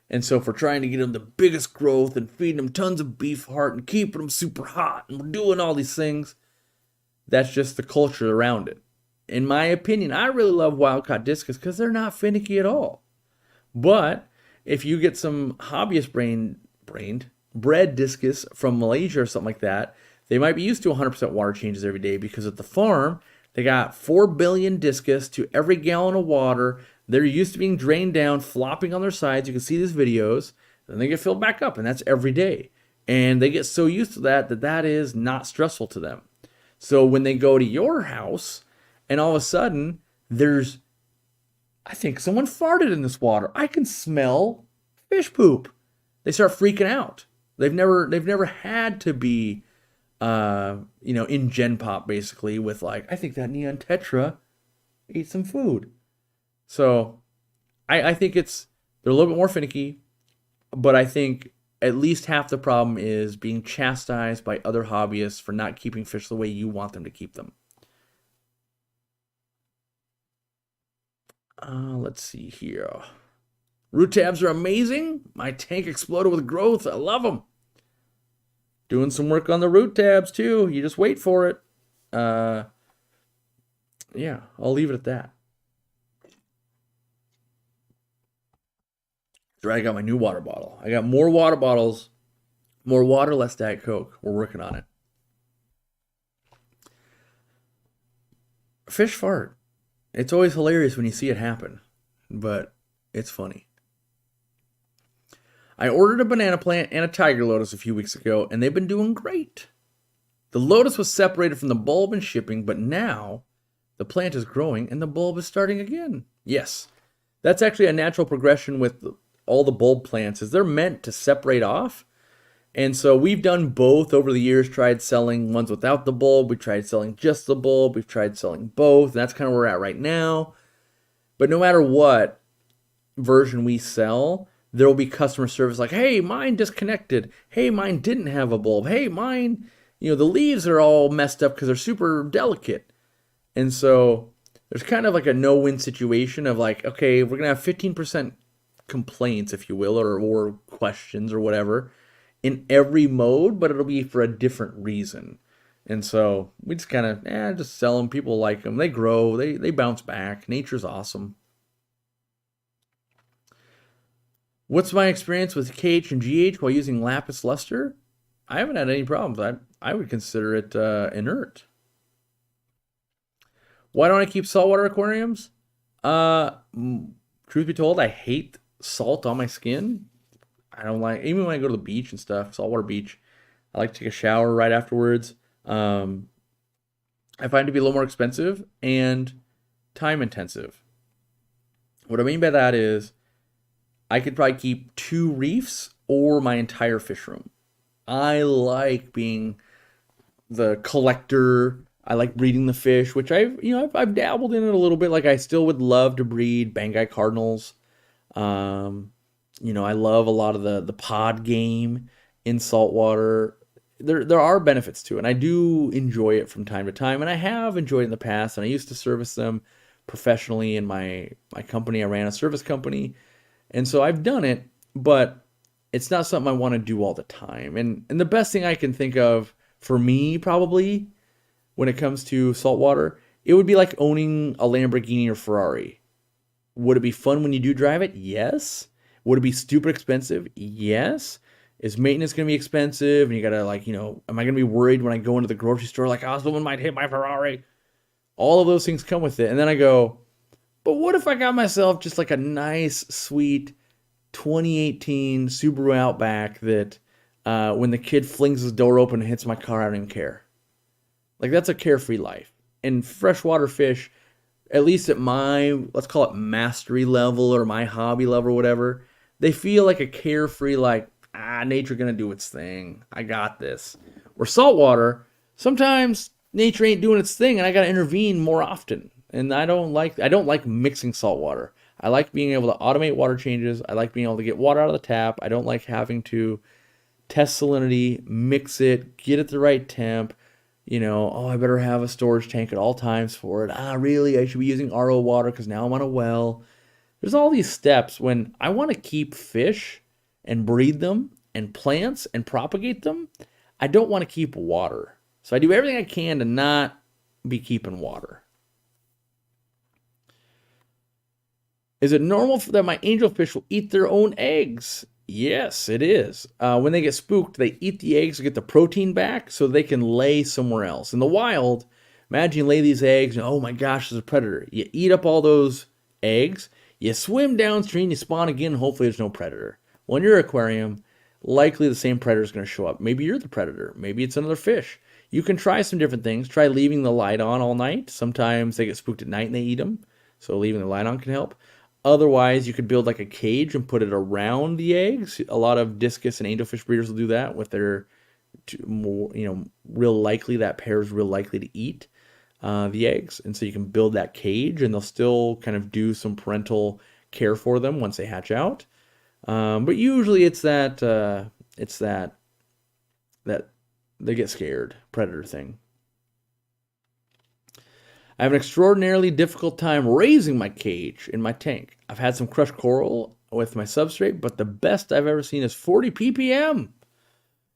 And so if we're trying to get them the biggest growth and feeding them tons of beef heart and keeping them super hot and we're doing all these things, that's just the culture around it. In my opinion, I really love wild-caught discus because they're not finicky at all. But if you get some hobbyist bred discus from Malaysia or something like that, they might be used to 100% water changes every day because at the farm, they got 4 billion discus to every gallon of water. They're used to being drained down, flopping on their sides. You can see these videos. Then they get filled back up, and that's every day. And they get so used to that is not stressful to them. So when they go to your house, and all of a sudden, I think someone farted in this water. I can smell fish poop. They start freaking out. They've never had to be in Gen Pop basically with like, I think that neon tetra ate some food. So I think they're a little bit more finicky, but I think at least half the problem is being chastised by other hobbyists for not keeping fish the way you want them to keep them. Let's see here. Root tabs are amazing. My tank exploded with growth. I love them. Doing some work on the root tabs too. You just wait for it. Yeah, I'll leave it at that. So I got my new water bottle. I got more water bottles, more water, less Diet Coke. We're working on it. Fish fart. It's always hilarious when you see it happen, but it's funny. I ordered a banana plant and a tiger lotus a few weeks ago, and they've been doing great. The lotus was separated from the bulb in shipping, but now the plant is growing and the bulb is starting again. Yes, that's actually a natural progression with all the bulb plants, is they're meant to separate off. And so we've done both over the years, tried selling ones without the bulb. We tried selling just the bulb. We've tried selling both. And that's kind of where we're at right now. But no matter what version we sell, there will be customer service like, hey, mine disconnected. Hey, mine didn't have a bulb. Hey, mine, the leaves are all messed up because they're super delicate. And so there's kind of like a no-win situation of like, okay, we're going to have 15% complaints, if you will, or questions or whatever in every mode, but it'll be for a different reason. And so we just kind of just sell them. People like them. They grow. They bounce back. Nature's awesome. What's my experience with KH and GH while using lapis luster? I haven't had any problems. I would consider it inert. Why don't I keep saltwater aquariums? Truth be told, I hate salt on my skin. I don't like, even when I go to the beach and stuff, saltwater beach, I like to take a shower right afterwards. I find it to be a little more expensive and time intensive. What I mean by that is I could probably keep 2 reefs or my entire fish room. I like being the collector. I like breeding the fish, which I've dabbled in it a little bit. Like I still would love to breed Banggai cardinals. I love a lot of the pod game in saltwater. There are benefits to it, and I do enjoy it from time to time, and I have enjoyed it in the past, and I used to service them professionally in my company. I ran a service company, and so I've done it, but it's not something I want to do all the time. And the best thing I can think of for me, probably, when it comes to saltwater, it would be like owning a Lamborghini or Ferrari. Would it be fun when you do drive it? Yes. Would it be super expensive? Yes. Is maintenance going to be expensive? And you got to am I going to be worried when I go into the grocery store, like, oh, someone might hit my Ferrari? All of those things come with it. And then I go, but what if I got myself just like a nice, sweet 2018 Subaru Outback that when the kid flings his door open and hits my car, I don't even care. Like, that's a carefree life. And freshwater fish, at least at my, let's call it mastery level or my hobby level or whatever, they feel like a carefree, like, nature gonna do its thing. I got this. Where saltwater, sometimes nature ain't doing its thing and I gotta intervene more often. And I don't like mixing saltwater. I like being able to automate water changes. I like being able to get water out of the tap. I don't like having to test salinity, mix it, get it the right temp. I better have a storage tank at all times for it. Really? I should be using RO water because now I'm on a well. There's all these steps when I want to keep fish and breed them and plants and propagate them. I don't want to keep water. So I do everything I can to not be keeping water. Is it normal that my angelfish will eat their own eggs? Yes, it is. When they get spooked, they eat the eggs to get the protein back so they can lay somewhere else. In the wild, imagine you lay these eggs and, oh my gosh, there's a predator. You eat up all those eggs, you swim downstream, you spawn again, and hopefully there's no predator. Well, in your aquarium, likely the same predator is going to show up. Maybe you're the predator. Maybe it's another fish. You can try some different things. Try leaving the light on all night. Sometimes they get spooked at night and they eat them, so leaving the light on can help. Otherwise, you could build like a cage and put it around the eggs. A lot of discus and angelfish breeders will do that with their more, real likely that pair is real likely to eat the eggs. And so you can build that cage and they'll still kind of do some parental care for them once they hatch out. But usually it's that they get scared predator thing. I have an extraordinarily difficult time raising my cage in my tank. I've had some crushed coral with my substrate, but the best I've ever seen is 40 ppm.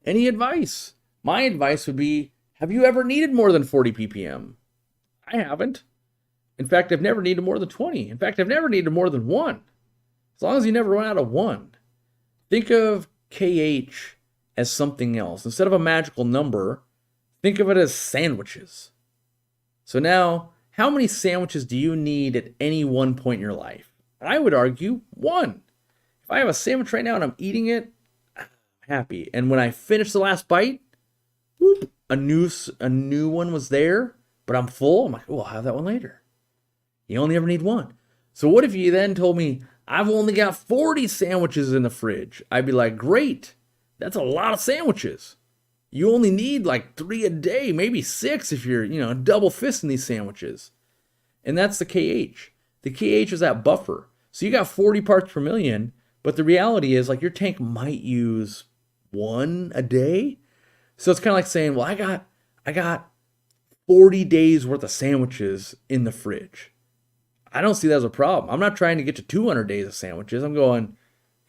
Any advice? My advice would be, have you ever needed more than 40 ppm? I haven't. In fact, I've never needed more than 20. In fact, I've never needed more than 1. As long as you never run out of 1. Think of KH as something else. Instead of a magical number, think of it as sandwiches. So now, how many sandwiches do you need at any one point in your life? And I would argue 1. If I have a sandwich right now and I'm eating it, I'm happy. And when I finish the last bite, whoop, a new one was there, but I'm full. I'm like, oh, I'll have that one later. You only ever need 1. So what if you then told me, I've only got 40 sandwiches in the fridge? I'd be like, great. That's a lot of sandwiches. You only need like 3 a day, maybe 6 if you're, double fisting these sandwiches. And that's the KH. The KH is that buffer. So you got 40 parts per million, but the reality is like your tank might use 1 a day. So it's kind of like saying, well, I got 40 days worth of sandwiches in the fridge. I don't see that as a problem. I'm not trying to get to 200 days of sandwiches. I'm going,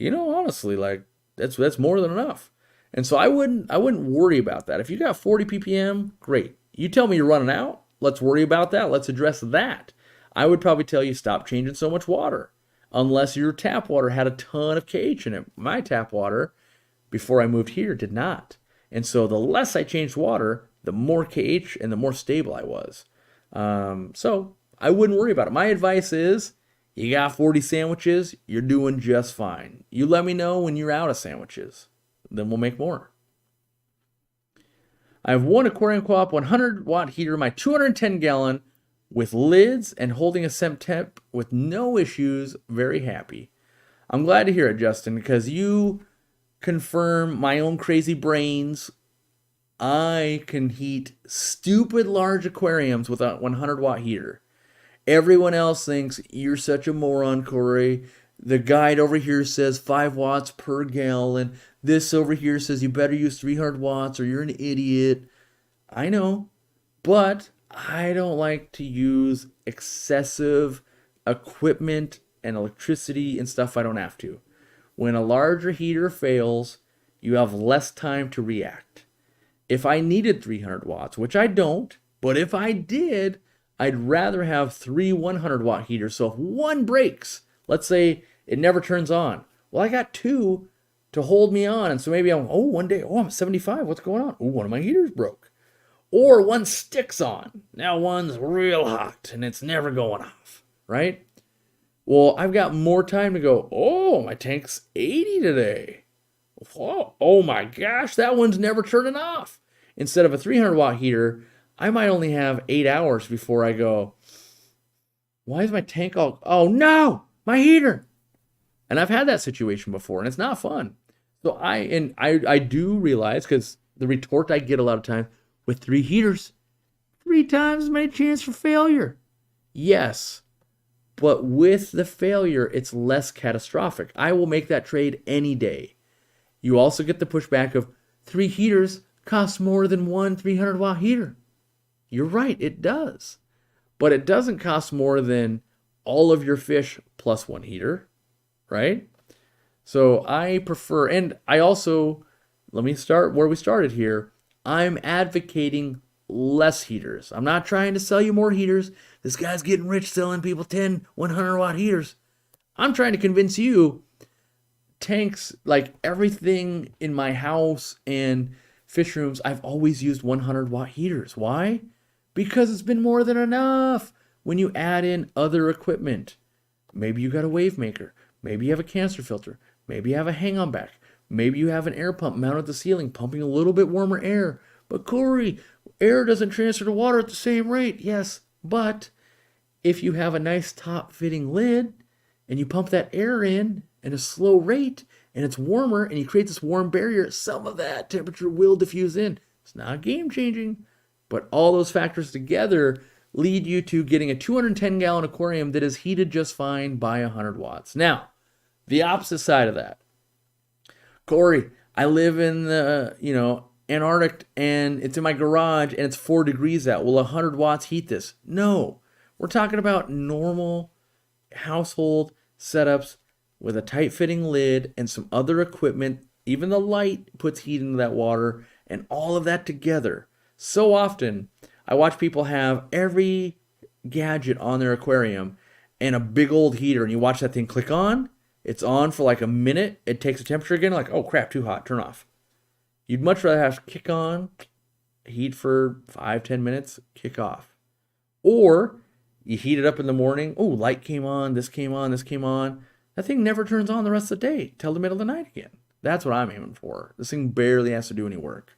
honestly, like that's more than enough. And so I wouldn't worry about that. If you got 40 ppm, great. You tell me you're running out, let's worry about that. Let's address that. I would probably tell you stop changing so much water, unless your tap water had a ton of KH in it. My tap water, before I moved here, did not. And so the less I changed water, the more KH and the more stable I was. So I wouldn't worry about it. My advice is You got 40 sandwiches, you're doing just fine. You let me know when you're out of sandwiches. Then we'll make more. I have one Aquariumcoop 100-watt heater, my 210-gallon, with lids and holding a temp with no issues. Very happy. I'm glad to hear it, Justin, because you confirm my own crazy brains. I can heat stupid large aquariums with a 100-watt heater. Everyone else thinks you're such a moron, Corey. The guide over here says 5 watts per gallon. This over here says you better use 300 watts or you're an idiot. I know, but I don't like to use excessive equipment and electricity and stuff I don't have to. When a larger heater fails, you have less time to react. If I needed 300 watts, which I don't, but if I did, I'd rather have 3 100-watt heaters. So if one breaks, let's say it never turns on, well, I got 2 to hold me on. And so maybe one day, I'm 75. What's going on? One of my heaters broke. Or one sticks on. Now one's real hot and it's never going off, right? Well, I've got more time to go, my tank's 80 today. Oh my gosh, that one's never turning off. Instead of a 300-watt heater, I might only have 8 hours before I go, why is my tank oh no, my heater. And I've had that situation before, and it's not fun. So I do realize, because the retort I get a lot of times, with 3 heaters, 3 times as many chance for failure. Yes, but with the failure, it's less catastrophic. I will make that trade any day. You also get the pushback of 3 heaters cost more than one 300-watt heater. You're right, it does. But it doesn't cost more than all of your fish plus 1 heater, right? So I prefer, and I also, let me start where we started here. I'm advocating less heaters. I'm not trying to sell you more heaters. This guy's getting rich selling people 10 100-watt heaters. I'm trying to convince you tanks, like everything in my house and fish rooms, I've always used 100-watt heaters. Why? Because it's been more than enough. When you add in other equipment, maybe you got a wave maker, maybe you have a cancer filter, maybe you have a hang-on back, maybe you have an air pump mounted at the ceiling pumping a little bit warmer air. But Corey, air doesn't transfer to water at the same rate. Yes, but if you have a nice top-fitting lid and you pump that air in at a slow rate and it's warmer and you create this warm barrier, some of that temperature will diffuse in. It's not game-changing, but all those factors together lead you to getting a 210-gallon aquarium that is heated just fine by 100 watts. Now, the opposite side of that. Corey, I live in the, Antarctic and it's in my garage and it's 4 degrees out. Will 100 watts heat this? No. We're talking about normal household setups with a tight-fitting lid and some other equipment. Even the light puts heat into that water, and all of that together. So often, I watch people have every gadget on their aquarium and a big old heater, and you watch that thing click on. It's on for like a minute. It takes a temperature again, like, oh crap, too hot, turn off. You'd much rather have kick on, heat for 5-10 minutes, kick off. Or you heat it up in the morning. Oh, light came on, this came on, this came on. That thing never turns on the rest of the day till the middle of the night again. That's what I'm aiming for. This thing barely has to do any work.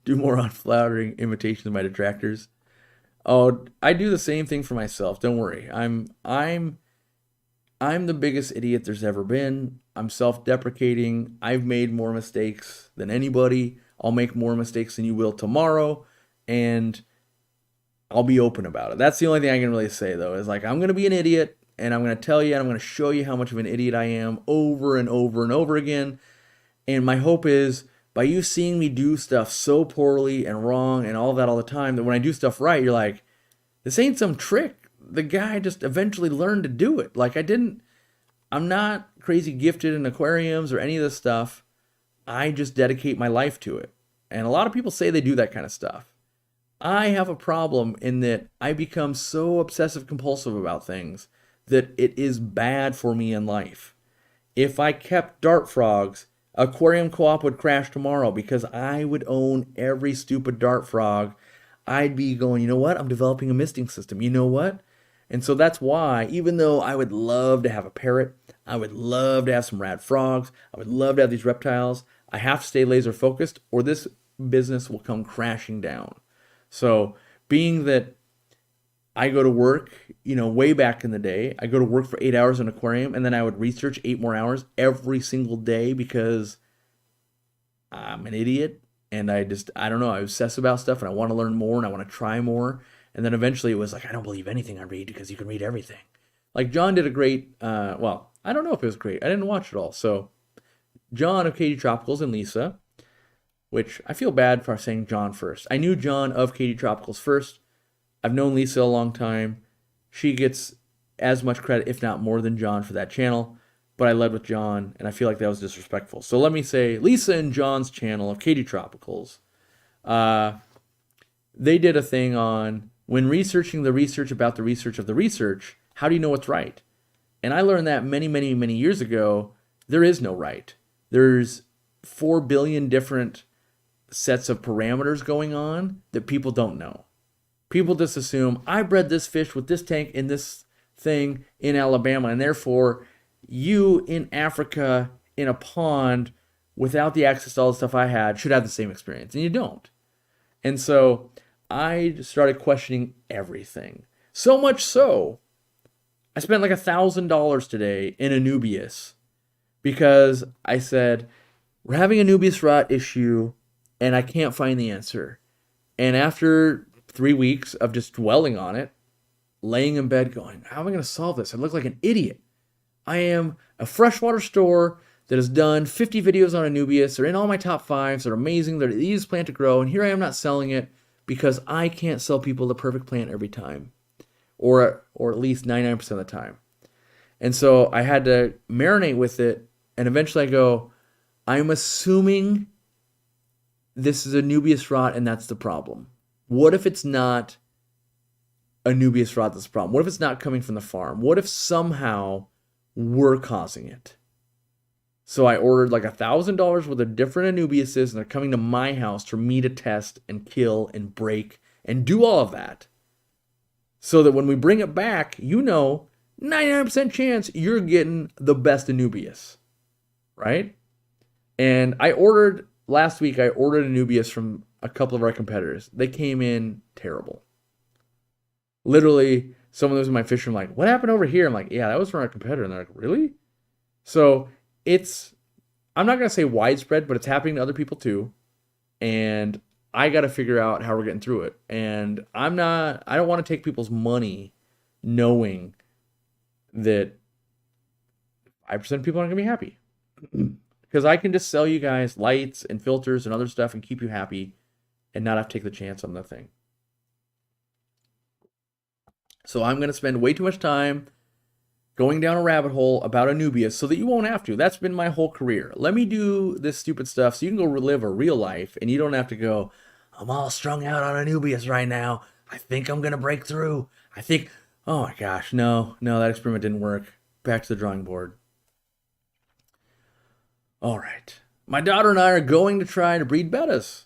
Do more on flattering imitations of my detractors. Oh, I do the same thing for myself. Don't worry. I'm the biggest idiot there's ever been. I'm self-deprecating. I've made more mistakes than anybody. I'll make more mistakes than you will tomorrow, and I'll be open about it. That's the only thing I can really say, though, is like, I'm going to be an idiot, and I'm going to tell you, and I'm going to show you how much of an idiot I am over and over and over again. And my hope is, by you seeing me do stuff so poorly and wrong and all that all the time, that when I do stuff right, you're like, this ain't some trick. The guy just eventually learned to do it. Like, I'm not crazy gifted in aquariums or any of this stuff. I just dedicate my life to it. And a lot of people say they do that kind of stuff. I have a problem in that I become so obsessive compulsive about things that it is bad for me in life. If I kept dart frogs, Aquariumcoop would crash tomorrow because I would own every stupid dart frog. I'd be going, you know what? I'm developing a misting system. You know what? And so that's why, even though I would love to have a parrot, I would love to have some rad frogs, I would love to have these reptiles, I have to stay laser focused or this business will come crashing down. So being that I go to work, way back in the day, I go to work for 8 hours in an aquarium and then I would research 8 more hours every single day because I'm an idiot and I don't know, I obsess about stuff and I want to learn more and I want to try more. And then eventually it was like, I don't believe anything I read because you can read everything. Like John did a great, well, I don't know if it was great. I didn't watch it all. So John of KD Tropicals and Lisa, which I feel bad for saying John first. I knew John of KD Tropicals first. I've known Lisa a long time. She gets as much credit, if not more than John for that channel. But I led with John, and I feel like that was disrespectful. So let me say, Lisa and John's channel of KD Tropicals, they did a thing on when researching the research about the research of the research, how do you know what's right? And I learned that many, many, many years ago, there is no right. There's 4 billion different sets of parameters going on that people don't know. People just assume, I bred this fish with this tank in this thing in Alabama, and therefore you in Africa in a pond without the access to all the stuff I had should have the same experience, and you don't. And so I started questioning everything. So much so, I spent like $1,000 today in anubias because I said, we're having a anubias rot issue and I can't find the answer. And after 3 weeks of just dwelling on it, laying in bed going, how am I going to solve this? I look like an idiot. I am a freshwater store that has done 50 videos on anubias. They're in all my top 5s. They're amazing. They're the easiest plant to grow. And here I am not selling it because I can't sell people the perfect plant every time. Or at least 99% of the time. And so I had to marinate with it. And eventually I go, I'm assuming this is anubias rot and that's the problem. What if it's not anubias rot that's the problem? What if it's not coming from the farm? What if somehow we're causing it? So I ordered like $1,000 worth of different anubiases, and they're coming to my house for me to test and kill and break and do all of that. So that when we bring it back, 99% chance you're getting the best anubias, right? And last week I ordered anubias from a couple of our competitors. They came in terrible. Literally, someone was in my fish room like, what happened over here? I'm like, yeah, that was from our competitor. And they're like, really? So I'm not going to say widespread, but it's happening to other people too. And I got to figure out how we're getting through it. And I don't want to take people's money knowing that 5% of people aren't going to be happy. Because I can just sell you guys lights and filters and other stuff and keep you happy and not have to take the chance on the thing. So I'm going to spend way too much time going down a rabbit hole about anubias so that you won't have to. That's been my whole career. Let me do this stupid stuff so you can go live a real life and you don't have to go, I'm all strung out on anubias right now. I think I'm going to break through. Oh my gosh, no, that experiment didn't work. Back to the drawing board. All right. My daughter and I are going to try to breed bettas.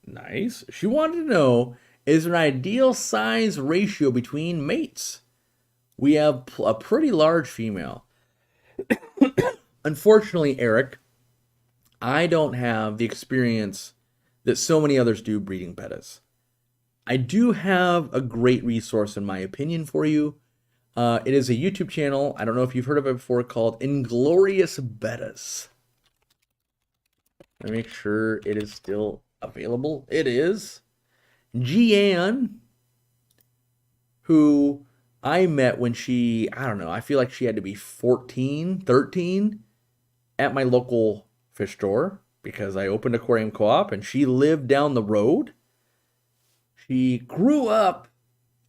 Nice. She wanted to know, is there an ideal size ratio between mates? We have a pretty large female. Unfortunately, Eric, I don't have the experience that so many others do breeding bettas. I do have a great resource, in my opinion, for you. It is a YouTube channel, I don't know if you've heard of it before, called Inglorious Bettas. Let me make sure it is still available. It is. Jeanne, who I met when I feel like she had to be 14, 13 at my local fish store because I opened Aquariumcoop and she lived down the road. She grew up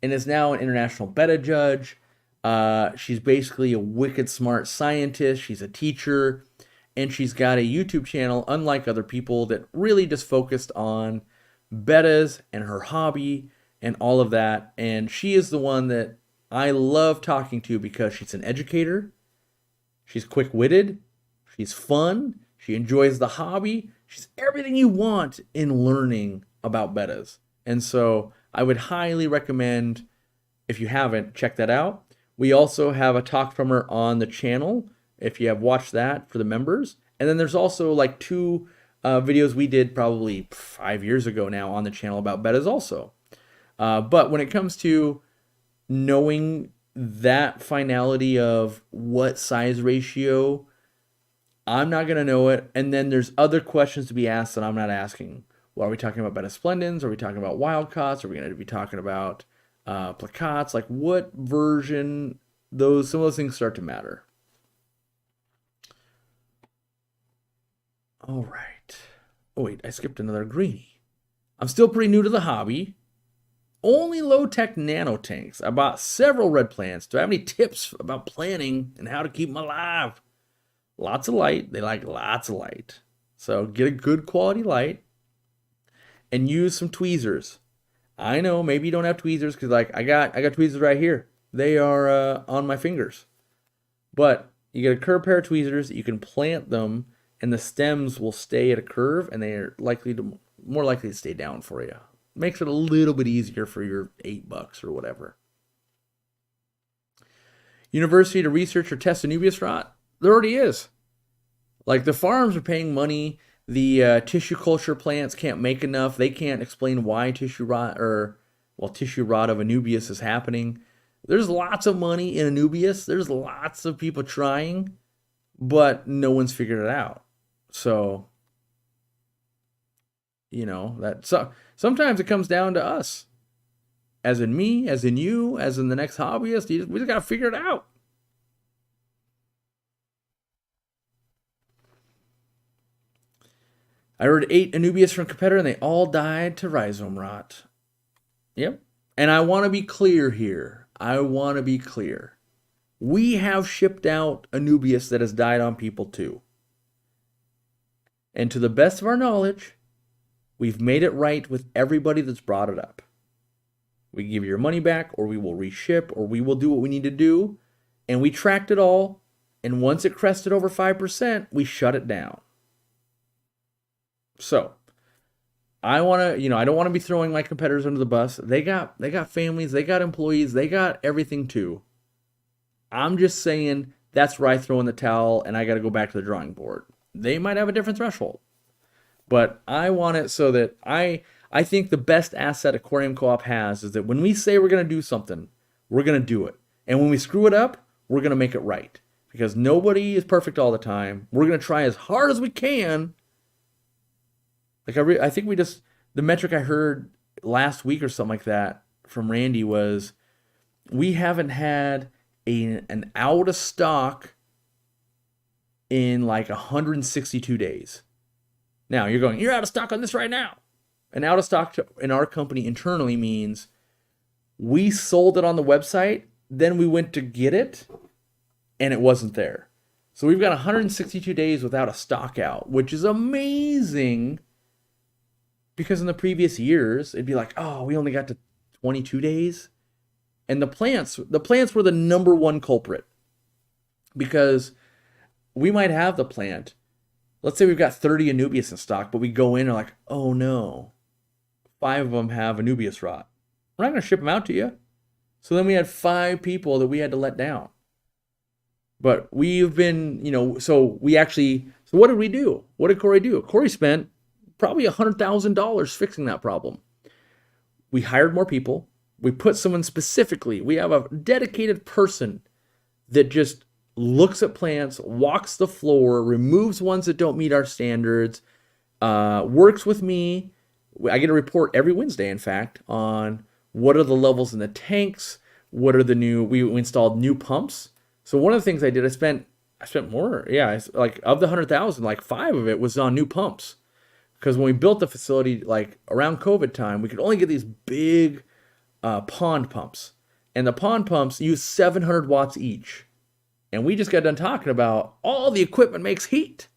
and is now an international betta judge. She's basically a wicked smart scientist. She's a teacher. And she's got a YouTube channel, unlike other people, that really just focused on bettas and her hobby and all of that. And she is the one that I love talking to because she's an educator. She's quick-witted. She's fun. She enjoys the hobby. She's everything you want in learning about bettas. And so I would highly recommend, if you haven't, check that out. We also have a talk from her on the channel, if you have watched that, for the members. And then there's also like 2 videos we did probably 5 years ago now on the channel about bettas also. But when it comes to knowing that finality of what size ratio, I'm not going to know it. And then there's other questions to be asked that I'm not asking. Well, are we talking about betta splendens? Are we talking about wild caughts? Are we going to be talking about placots? Like what version? Some of those things start to matter. All right. Oh wait, I skipped another greenie. I'm still pretty new to the hobby. Only low-tech nano tanks. I bought several red plants. Do I have any tips about planting and how to keep them alive? Lots of light. They like lots of light. So get a good quality light and use some tweezers. I know maybe you don't have tweezers because like I got tweezers right here. They are on my fingers. But you get a curved pair of tweezers. You can plant them and the stems will stay at a curve and they are more likely to stay down for you. Makes it a little bit easier for your $8 or whatever. University to research or test anubias rot? There already is. Like the farms are paying money. The tissue culture plants can't make enough. They can't explain why tissue rot of anubias is happening. There's lots of money in anubias. There's lots of people trying, but no one's figured it out. So, sometimes it comes down to us. As in me, as in you, as in the next hobbyist. We just got to figure it out. I heard 8 anubias from a competitor and they all died to rhizome rot. Yep. And I want to be clear here. We have shipped out anubias that has died on people too. And to the best of our knowledge, we've made it right with everybody that's brought it up. We give you your money back, or we will reship, or we will do what we need to do. And we tracked it all. And once it crested over 5%, we shut it down. So, I don't want to be throwing my competitors under the bus. They got families, they got employees, they got everything too. I'm just saying that's where I throw in the towel and I got to go back to the drawing board. They might have a different threshold. But I want it so that I think the best asset Aquariumcoop has is that when we say we're going to do something, we're going to do it. And when we screw it up, we're going to make it right. Because nobody is perfect all the time. We're going to try as hard as we can. Like I think the metric I heard last week or something like that from Randy was we haven't had an out of stock in like 162 days. Now you're going, you're out of stock on this right now. And out of stock in our company internally means we sold it on the website, then we went to get it, and it wasn't there. So we've got 162 days without a stock out, which is amazing. Because in the previous years, it'd be like, oh, we only got to 22 days. And the plants were the number one culprit. Because we might have the plant. Let's say we've got 30 anubias in stock, but we go in and are like, oh no, 5 of them have anubias rot. We're not going to ship them out to you. So then we had 5 people that we had to let down. But we've been, so what did we do? What did Corey do? Corey spent probably $100,000 fixing that problem. We hired more people. We put someone specifically. We have a dedicated person that just looks at plants, walks the floor, removes ones that don't meet our standards, works with me. I get a report every Wednesday, in fact, on what are the levels in the tanks, what are the we installed new pumps. So one of the things I did, I spent more. Yeah, like of the 100,000, like 5 of it was on new pumps. Because when we built the facility, like around COVID time, we could only get these big pond pumps. And the pond pumps use 700 watts each. And we just got done talking about all the equipment makes heat.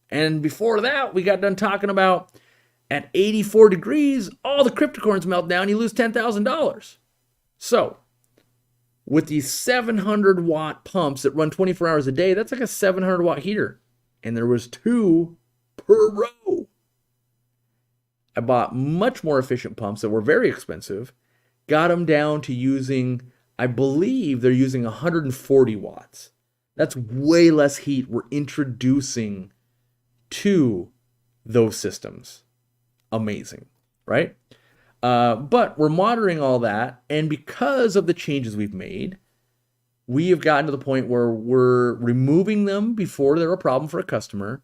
And before that, we got done talking about at 84 degrees, all the cryptocorynes melt down, you lose $10,000. So, with these 700 watt pumps that run 24 hours a day, that's like a 700 watt heater. And there was 2 per row. I bought much more efficient pumps that were very expensive, got them down to using, I believe they're using 140 watts. That's way less heat we're introducing to those systems. Amazing, right? But we're monitoring all that, and because of the changes we've made, we have gotten to the point where we're removing them before they're a problem for a customer.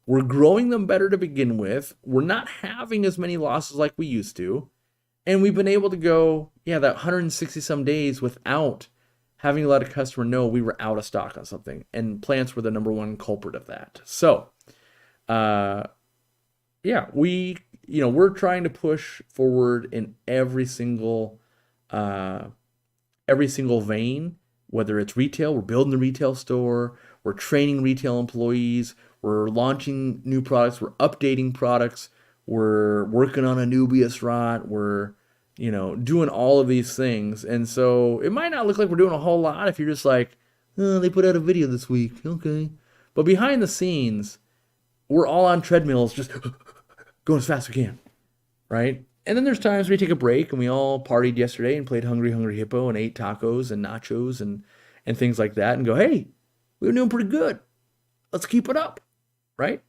We're growing them better to begin with. We're not having as many losses like we used to. And we've been able to go, that 160 some days without having to let a customer know we were out of stock on something. And plants were the number one culprit of that. So, we're trying to push forward in every single vein, whether it's retail, we're building the retail store, we're training retail employees, we're launching new products, we're updating products, we're working on anubias rot, we're, doing all of these things. And so it might not look like we're doing a whole lot if you're just like, oh, they put out a video this week, okay. But behind the scenes, we're all on treadmills, just going as fast as we can, right? And then there's times we take a break and we all partied yesterday and played Hungry Hungry Hippo and ate tacos and nachos and things like that and go, hey, we're doing pretty good. Let's keep it up, right?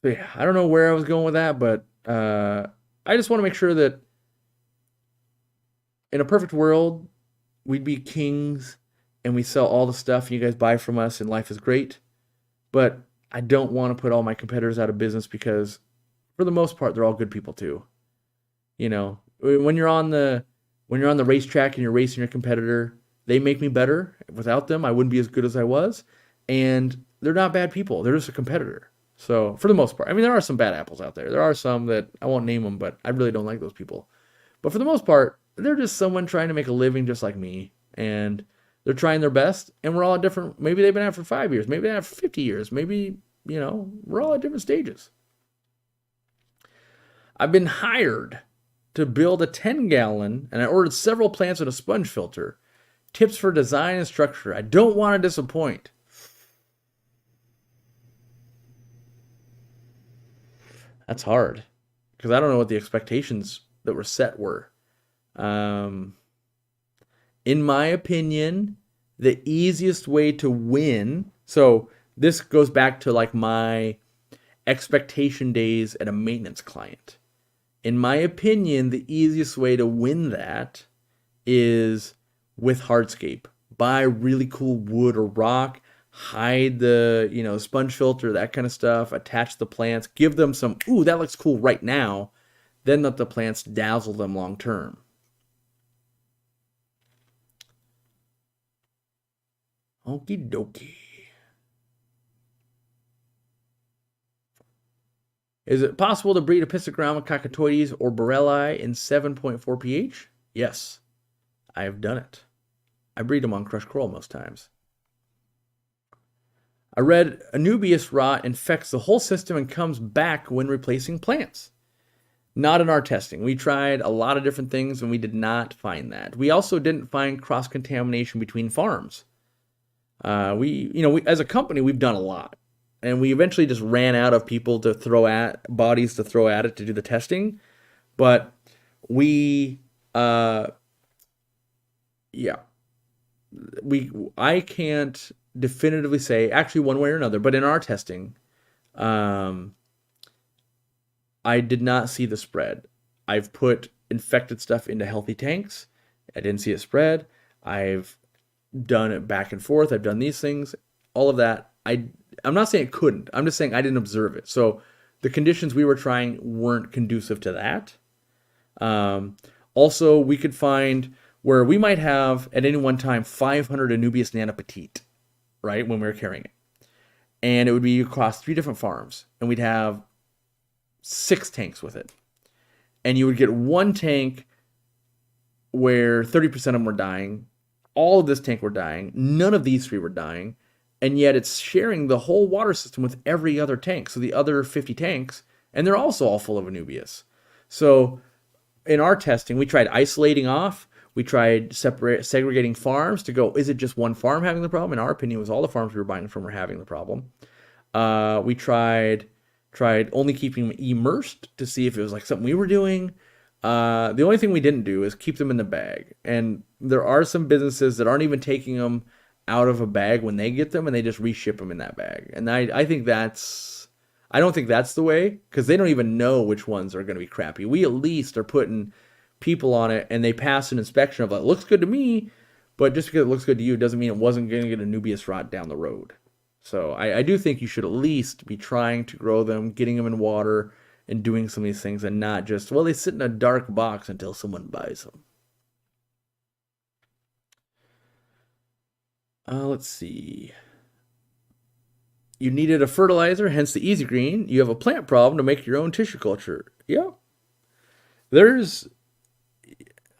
So yeah, I don't know where I was going with that, but I just want to make sure that in a perfect world, we'd be kings and we sell all the stuff and you guys buy from us and life is great. But I don't want to put all my competitors out of business because for the most part, they're all good people too. When you're on the racetrack and you're racing your competitor, they make me better. Without them, I wouldn't be as good as I was. And they're not bad people. They're just a competitor. So for the most part, there are some bad apples out there. There are some that I won't name them, but I really don't like those people. But for the most part, they're just someone trying to make a living just like me. And they're trying their best. And we're all at different, maybe they've been at it for 5 years. Maybe they've been at it for 50 years. Maybe, we're all at different stages. I've been hired to build a 10-gallon, and I ordered several plants with a sponge filter. Tips for design and structure. I don't want to disappoint. That's hard because I don't know what the expectations that were set were. In my opinion, the easiest way to win, so this goes back to like my expectation days at a maintenance client. In my opinion, the easiest way to win that is with hardscape. Buy really cool wood or rock, hide the, sponge filter, that kind of stuff, attach the plants, give them some, ooh, that looks cool right now, then let the plants dazzle them long term. Okie dokie. Is it possible to breed a Pistogramma cockatoides or Borelli in 7.4 pH? Yes, I have done it. I breed them on crushed coral most times. I read anubias rot infects the whole system and comes back when replacing plants. Not in our testing. We tried a lot of different things and we did not find that. We also didn't find cross-contamination between farms. We as a company, we've done a lot. And we eventually just ran out of people to throw at, bodies to throw at it to do the testing. But I can't definitively say, actually one way or another, but in our testing, I did not see the spread. I've put infected stuff into healthy tanks. I didn't see it spread. I've done it back and forth. I've done these things, all of that. I'm not saying it couldn't. I'm just saying I didn't observe it. So the conditions we were trying weren't conducive to that. Also, we could find where we might have at any one time 500 anubias nanopetit, right, when we were carrying it. And it would be across 3 different farms. And we'd have 6 tanks with it. And you would get one tank where 30% of them were dying. All of this tank were dying. None of these 3 were dying. And yet it's sharing the whole water system with every other tank. So the other 50 tanks, and they're also all full of anubias. So in our testing, we tried isolating off. We tried segregating farms to go, is it just one farm having the problem? In our opinion, it was all the farms we were buying from were having the problem. We tried only keeping them immersed to see if it was like something we were doing. The only thing we didn't do is keep them in the bag. And there are some businesses that aren't even taking them out of a bag when they get them, and they just reship them in that bag. And I think I don't think that's the way, because they don't even know which ones are going to be crappy. We at least are putting people on it, and they pass an inspection of like, looks good to me, but just because it looks good to you doesn't mean it wasn't going to get anubias rot down the road. So I do think you should at least be trying to grow them, getting them in water, and doing some of these things, and not just, well, they sit in a dark box until someone buys them. Let's see. You needed a fertilizer, hence the easy green. You have a plant problem to make your own tissue culture. Yeah. There's,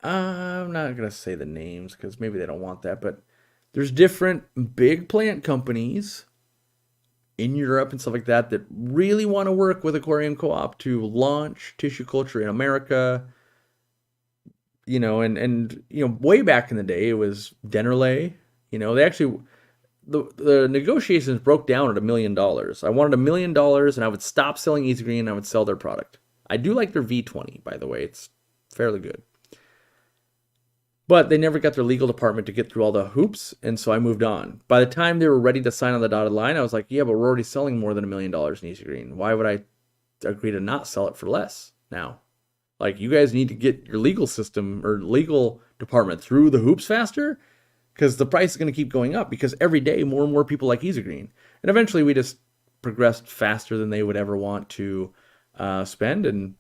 I'm not going to say the names because maybe they don't want that, but there's different big plant companies in Europe and stuff like that that really want to work with Aquariumcoop to launch tissue culture in America. And way back in the day, it was Dennerley. They actually, the negotiations broke down at $1 million. I wanted $1 million, and I would stop selling Easy Green and I would sell their product. I do like their V20, by the way. It's fairly good. But they never got their legal department to get through all the hoops, and so I moved on. By the time they were ready to sign on the dotted line, I was like, yeah, but we're already selling more than $1 million in Easy Green. Why would I agree to not sell it for less now? Like, you guys need to get your legal system or legal department through the hoops faster, because the price is going to keep going up, because every day more and more people like Easy Green. And eventually we just progressed faster than they would ever want to spend. And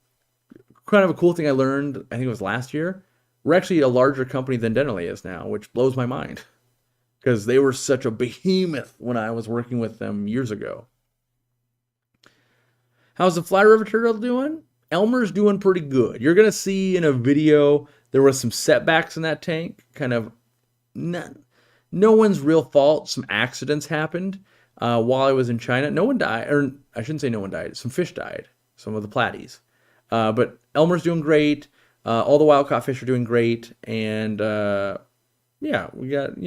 kind of a cool thing I learned, I think it was last year, we're actually a larger company than Dennerley is now, which blows my mind, because they were such a behemoth when I was working with them years ago. How's the Fly River turtle doing? Elmer's doing pretty good. You're going to see in a video there were some setbacks in that tank, kind of no one's real fault. Some accidents happened while I was in China. No one died, or I shouldn't say no one died. Some fish died, some of the platies. But Elmer's doing great. All the wild caught fish are doing great. And yeah, we got,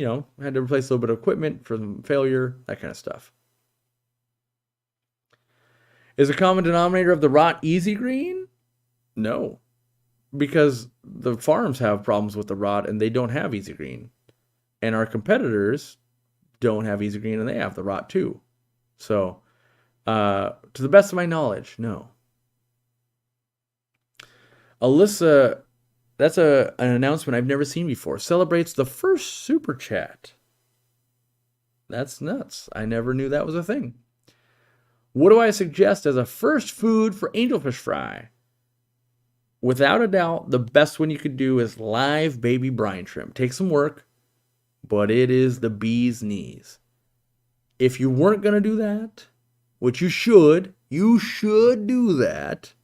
had to replace a little bit of equipment from failure, that kind of stuff. Is a common denominator of the rot Easy Green? No, because the farms have problems with the rot and they don't have Easy Green. And our competitors don't have Easy Green and they have the rot too. So, to the best of my knowledge, no. Alyssa, that's an announcement I've never seen before. Celebrates the first super chat. That's nuts. I never knew that was a thing. What do I suggest as a first food for angelfish fry? Without a doubt, the best one you could do is live baby brine shrimp. Takes some work, but it is the bee's knees. If you weren't going to do that, which you should do that,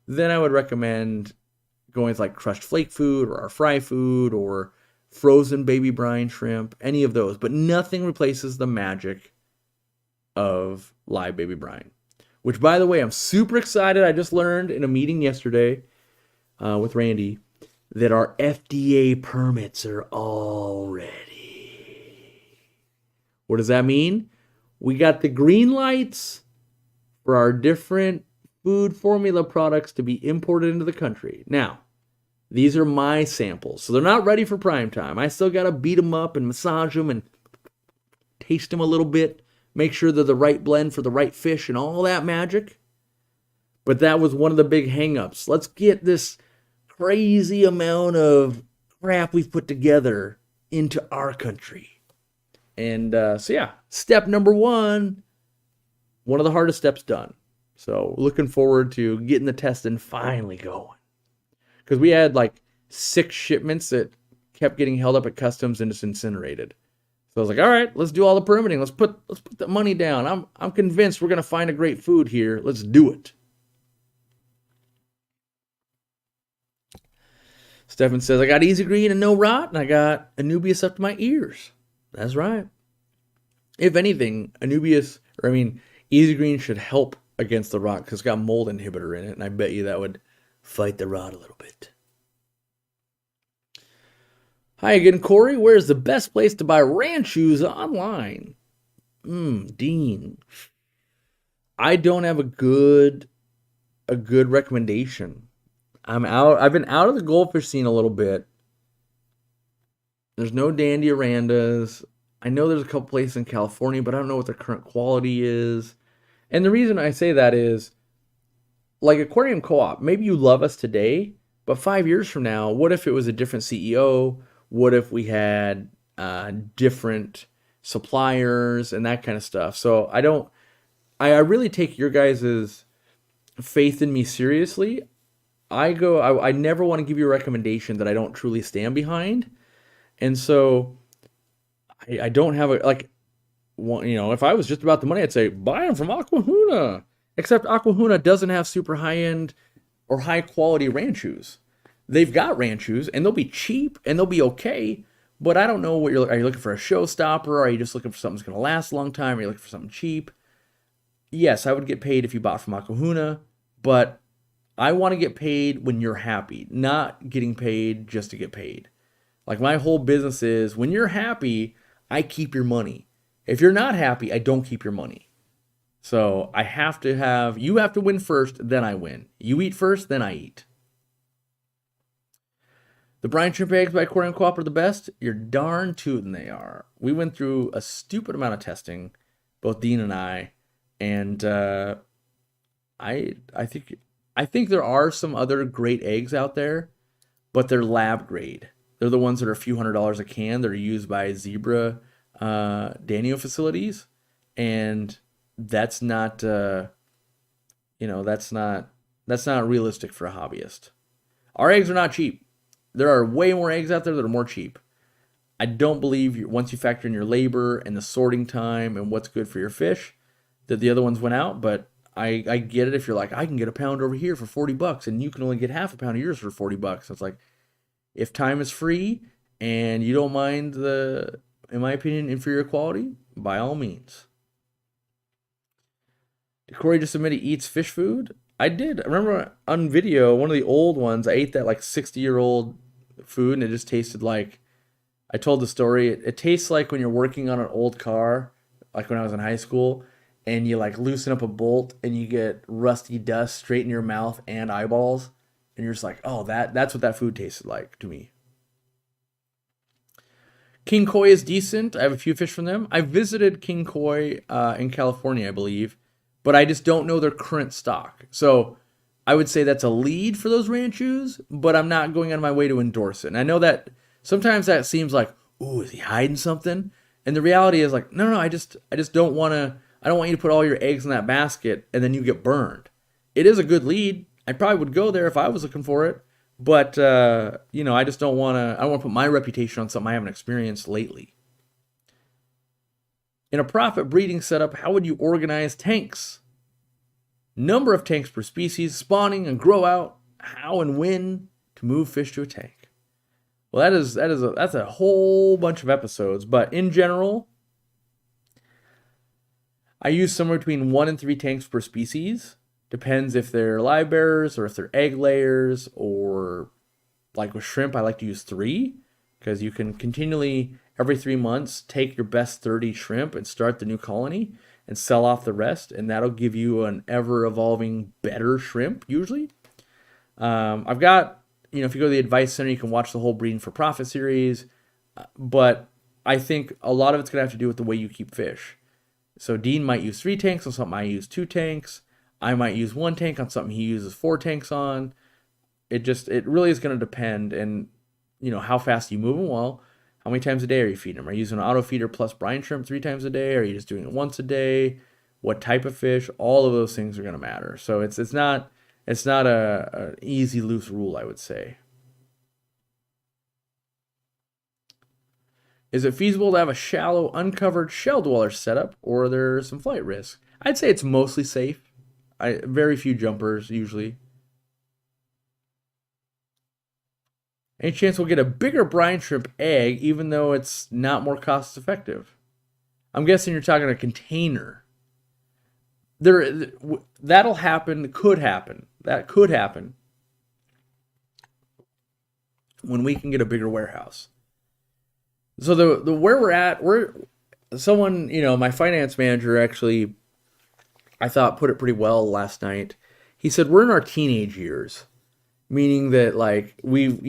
then I would recommend going with like crushed flake food or our fry food or frozen baby brine shrimp, any of those. But nothing replaces the magic of live baby brine. Which, by the way, I'm super excited. I just learned in a meeting yesterday with Randy that our FDA permits are all ready. What does that mean? We got the green lights for our different food formula products to be imported into the country. Now, these are my samples, so they're not ready for prime time. I still got to beat them up and massage them and taste them a little bit, make sure they're the right blend for the right fish and all that magic. But that was one of the big hang-ups. Let's get this crazy amount of crap we've put together into our country. And so yeah, step number one of the hardest steps done. So looking forward to getting the testing finally going. Because we had like 6 shipments that kept getting held up at customs and just incinerated. So I was like, all right, let's do all the permitting. Let's put the money down. I'm convinced we're gonna find a great food here. Let's do it. Stefan says, I got Easy Green and no rot, and I got anubias up to my ears. That's right. If anything, Easy Green should help against the rot because it's got mold inhibitor in it, and I bet you that would fight the rot a little bit. Hi again, Corey. Where's the best place to buy ranch shoes online? Dean. I don't have a good recommendation I'm out. I've been out of the goldfish scene a little bit. There's no dandy arandas. I know there's a couple places in California, but I don't know what their current quality is. And the reason I say that is, like Aquarium Co-op, maybe you love us today, but 5 years from now, what if it was a different CEO? What if we had different suppliers and that kind of stuff? So I really take your guys' faith in me seriously. I never want to give you a recommendation that I don't truly stand behind. And so I don't have if I was just about the money, I'd say buy them from Aquahuna. Except Aquahuna doesn't have super high end or high quality ranchos. They've got ranchos and they'll be cheap and they'll be okay. But I don't know are you looking for a showstopper? Or are you just looking for something that's going to last a long time? Are you looking for something cheap? Yes, I would get paid if you bought from Aquahuna, but I want to get paid when you're happy, not getting paid just to get paid. Like my whole business is when you're happy, I keep your money. If you're not happy, I don't keep your money. So you have to win first, then I win. You eat first, then I eat. The brine shrimp eggs by Aquarium Co-op are the best. You're darn tootin' they are. We went through a stupid amount of testing, both Dean and I, and I think there are some other great eggs out there, but they're lab grade. They're the ones that are a few $100s a can that are used by Zebra Danio facilities, and that's not that's not realistic for a hobbyist. Our eggs are not cheap. There are way more eggs out there that are more cheap. I don't believe once you factor in your labor and the sorting time and what's good for your fish that the other ones went out, but I get it if you're like, I can get a pound over here for $40 and you can only get half a pound of yours for $40. It's like, if time is free and you don't mind the, in my opinion, inferior quality, by all means. Did Corey just admit he eats fish food? I did. I remember on video, one of the old ones, I ate that like 60-year-old food and it just tasted like, I told the story, it tastes like when you're working on an old car, like when I was in high school, and you like loosen up a bolt and you get rusty dust straight in your mouth and eyeballs. And you're just like, oh, that's what that food tasted like to me. King Koi is decent. I have a few fish from them. I visited King Koi in California, I believe, but I just don't know their current stock. So I would say that's a lead for those ranchos, but I'm not going out of my way to endorse it. And I know that sometimes that seems like, ooh, is he hiding something? And the reality is like, no, I just don't want to. I don't want you to put all your eggs in that basket and then you get burned. It is a good lead. I probably would go there if I was looking for it. But, I just don't want to, I don't want to put my reputation on something I haven't experienced lately. In a profit breeding setup, how would you organize tanks? Number of tanks per species, spawning and grow out, how and when to move fish to a tank. Well, that's a whole bunch of episodes, but in general, I use somewhere between 1 and 3 tanks per species. Depends if they're live bearers or if they're egg layers, or like with shrimp, I like to use 3 because you can continually, every 3 months, take your best 30 shrimp and start the new colony and sell off the rest, and that'll give you an ever-evolving, better shrimp, usually. I've got, if you go to the Advice Center, you can watch the whole Breeding for Profit series, but I think a lot of it's going to have to do with the way you keep fish. So Dean might use 3 tanks on something I use 2 tanks. I might use 1 tank on something he uses 4 tanks on. It really is going to depend, and how fast you move them. Well, how many times a day are you feeding them? Are you using an auto feeder plus brine shrimp 3 times a day? Or are you just doing it once a day? What type of fish? All of those things are going to matter. So it's not an easy loose rule, I would say. Is it feasible to have a shallow, uncovered shell dweller setup, or are there some flight risk? I'd say it's mostly safe. Very few jumpers, usually. Any chance we'll get a bigger brine shrimp egg, even though it's not more cost effective? I'm guessing you're talking a container. That'll happen, could happen. That could happen when we can get a bigger warehouse. So the where we're at, someone, my finance manager actually, I thought put it pretty well last night. He said we're in our teenage years, meaning that like we've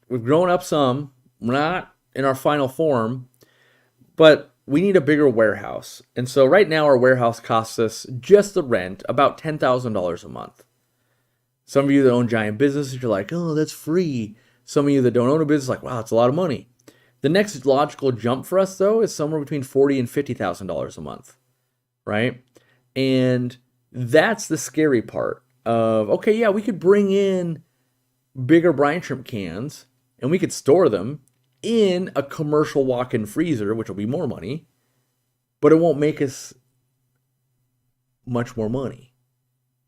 grown up some. We're not in our final form, but we need a bigger warehouse. And so right now our warehouse costs us just the rent about $10,000 a month. Some of you that own giant businesses, you're like, oh, that's free. Some of you that don't own a business, like, wow, it's a lot of money. The next logical jump for us, though, is somewhere between $40,000 and $50,000 a month, right? And that's the scary part of, okay, yeah, we could bring in bigger brine shrimp cans and we could store them in a commercial walk-in freezer, which will be more money, but it won't make us much more money.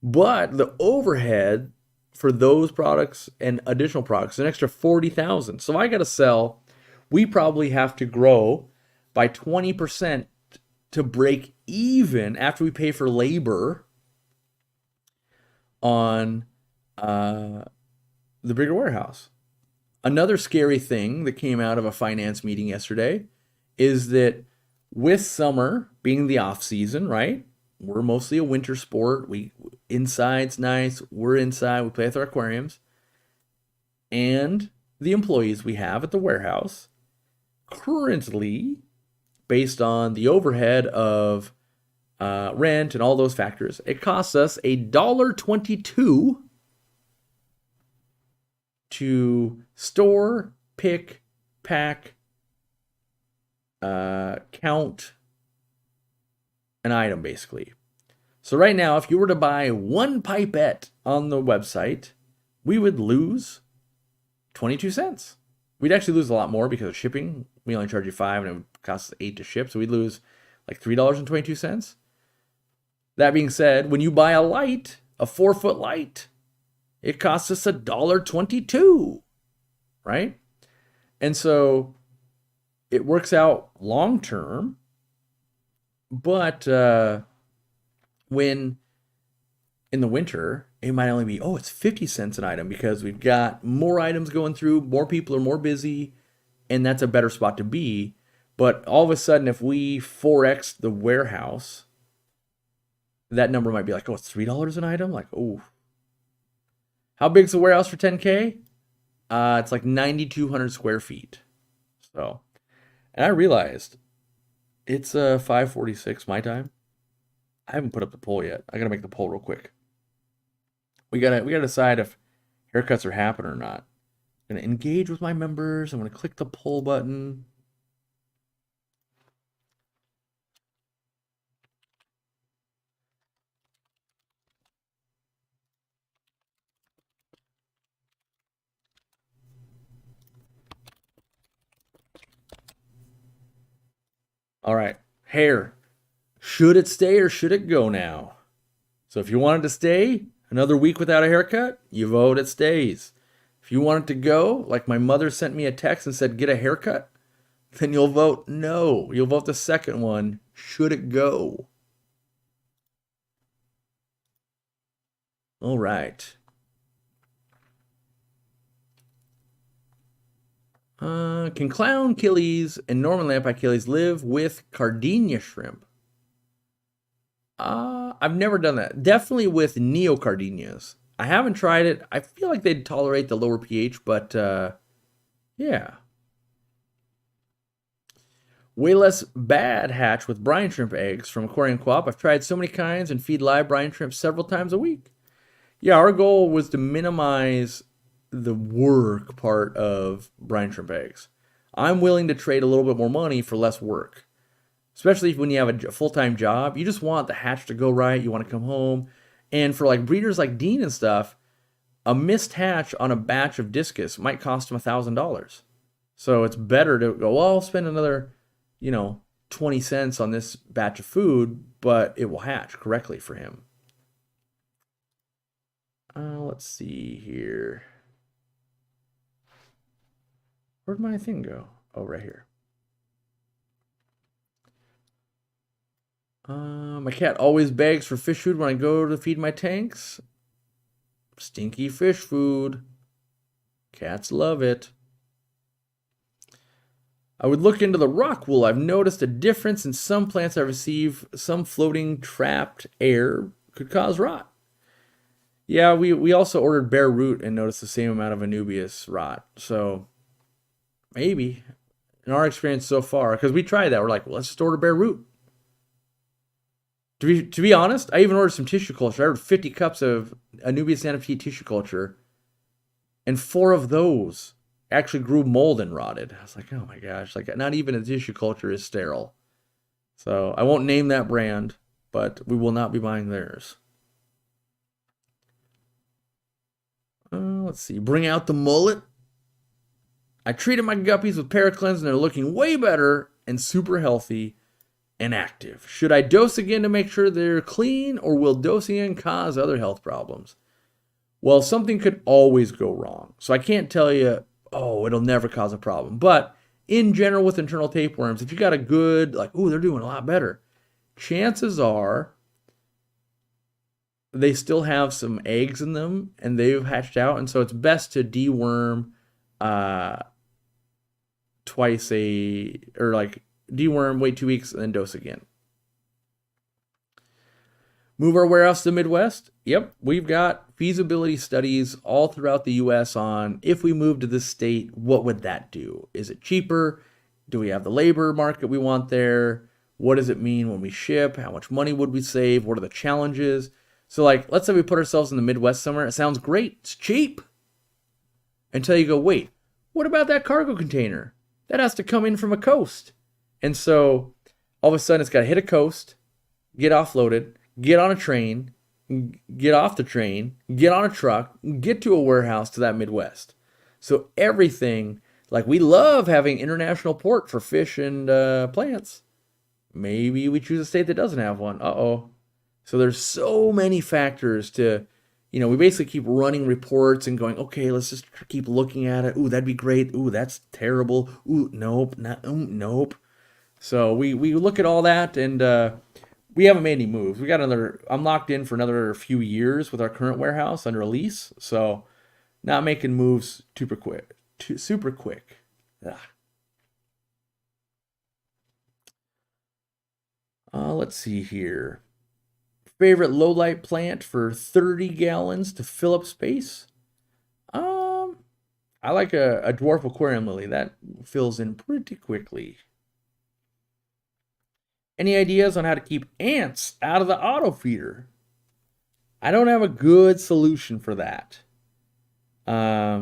But the overhead for those products and additional products is an extra $40,000. So I got to sell. We probably have to grow by 20% to break even after we pay for labor on the bigger warehouse. Another scary thing that came out of a finance meeting yesterday is that with summer being the off season, right? We're mostly a winter sport. Inside's nice. We're inside. We play with our aquariums. And the employees we have at the warehouse currently, based on the overhead of rent and all those factors, it costs us $1.22 to store, pick, pack, count an item, basically. So right now, if you were to buy one pipette on the website, we would lose 22 cents. We'd actually lose a lot more because of shipping. We only charge you $5 and it would cost us $8 to ship. So we'd lose like $3.22. That being said, when you buy a light, a 4-foot light, it costs us $1.22, right? And so it works out long term, but when in the winter, it might only be, it's 50 cents an item because we've got more items going through, more people are more busy, and that's a better spot to be. But all of a sudden, if we 4x the warehouse, that number might be like, it's $3 an item? Like, how big's the warehouse for 10K? It's like 9,200 square feet. So, and I realized it's 5:46 my time. I haven't put up the poll yet. I gotta make the poll real quick. We gotta decide if haircuts are happening or not. I'm gonna engage with my members. I'm gonna click the poll button. All right, hair. Should it stay or should it go now? So if you want it to stay, another week without a haircut, you vote it stays. If you want it to go, like my mother sent me a text and said, get a haircut, then you'll vote no. You'll vote the second one, should it go? All right. Can clown killies and Norman lampi killies live with Cardinia shrimp? I've never done that. Definitely with neocardinias. I haven't tried it. I feel like they'd tolerate the lower pH, but yeah. Way less bad hatch with brine shrimp eggs from Aquariumcoop. I've tried so many kinds and feed live brine shrimp several times a week. Yeah, our goal was to minimize the work part of brine shrimp eggs. I'm willing to trade a little bit more money for less work. Especially when you have a full-time job, you just want the hatch to go right. You want to come home. And for like breeders like Dean and stuff, a missed hatch on a batch of discus might cost him $1,000. So it's better to go, I'll spend another, 20 cents on this batch of food, but it will hatch correctly for him. Let's see here. Where'd my thing go? Oh, right here. My cat always begs for fish food when I go to feed my tanks. Stinky fish food. Cats love it. I would look into the rock wool. I've noticed a difference in some plants I receive. Some floating trapped air could cause rot. Yeah, we also ordered bare root and noticed the same amount of anubias rot. So maybe in our experience so far, because we tried that, we're like, well, let's just order bare root. To be honest, I even ordered some tissue culture. I ordered 50 cups of anubias NFT tissue culture, and 4 of those actually grew mold and rotted. I was like, oh my gosh, like not even a tissue culture is sterile. So I won't name that brand, but we will not be buying theirs. Let's see. Bring out the mullet. I treated my guppies with Paracleanse and they're looking way better and super healthy and active. Should I dose again to make sure they're clean, or will dosing again cause other health problems? Well, something could always go wrong. So I can't tell you, oh, it'll never cause a problem. But in general with internal tapeworms, if you got a good, like, oh, they're doing a lot better, chances are they still have some eggs in them and they've hatched out. And so it's best to deworm twice deworm, wait 2 weeks, and then dose again. Move our warehouse to the Midwest? Yep, we've got feasibility studies all throughout the U.S. on if we move to this state, what would that do? Is it cheaper? Do we have the labor market we want there? What does it mean when we ship? How much money would we save? What are the challenges? So like, let's say we put ourselves in the Midwest somewhere. It sounds great. It's cheap. Until you go, wait, what about that cargo container? That has to come in from a coast. And so all of a sudden it's got to hit a coast, get offloaded, get on a train, get off the train, get on a truck, get to a warehouse to that Midwest. So everything, like we love having international port for fish and plants. Maybe we choose a state that doesn't have one. Uh-oh. So there's so many factors to, we basically keep running reports and going, okay, let's just keep looking at it. Ooh, that'd be great. Ooh, that's terrible. Ooh, nope, nope. So we look at all that, and we haven't made any moves. I'm locked in for another few years with our current warehouse under a lease, so not making moves super quick. Ugh. Let's see here. Favorite low light plant for 30 gallons to fill up space? I like a dwarf aquarium lily. That fills in pretty quickly. Any ideas on how to keep ants out of the auto feeder? I don't have a good solution for that. I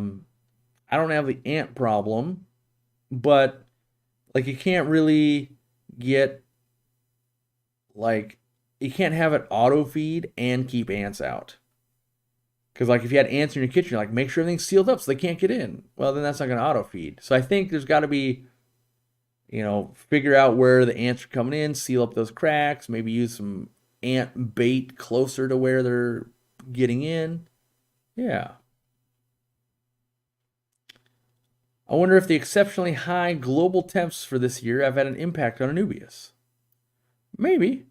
don't have the ant problem, but like you can't really get you can't have it auto feed and keep ants out. Because like if you had ants in your kitchen, you're like, make sure everything's sealed up so they can't get in. Well, then that's not going to auto feed. So I think there's got to be, figure out where the ants are coming in, seal up those cracks, maybe use some ant bait closer to where they're getting in. Yeah. I wonder if the exceptionally high global temps for this year have had an impact on anubias. Maybe.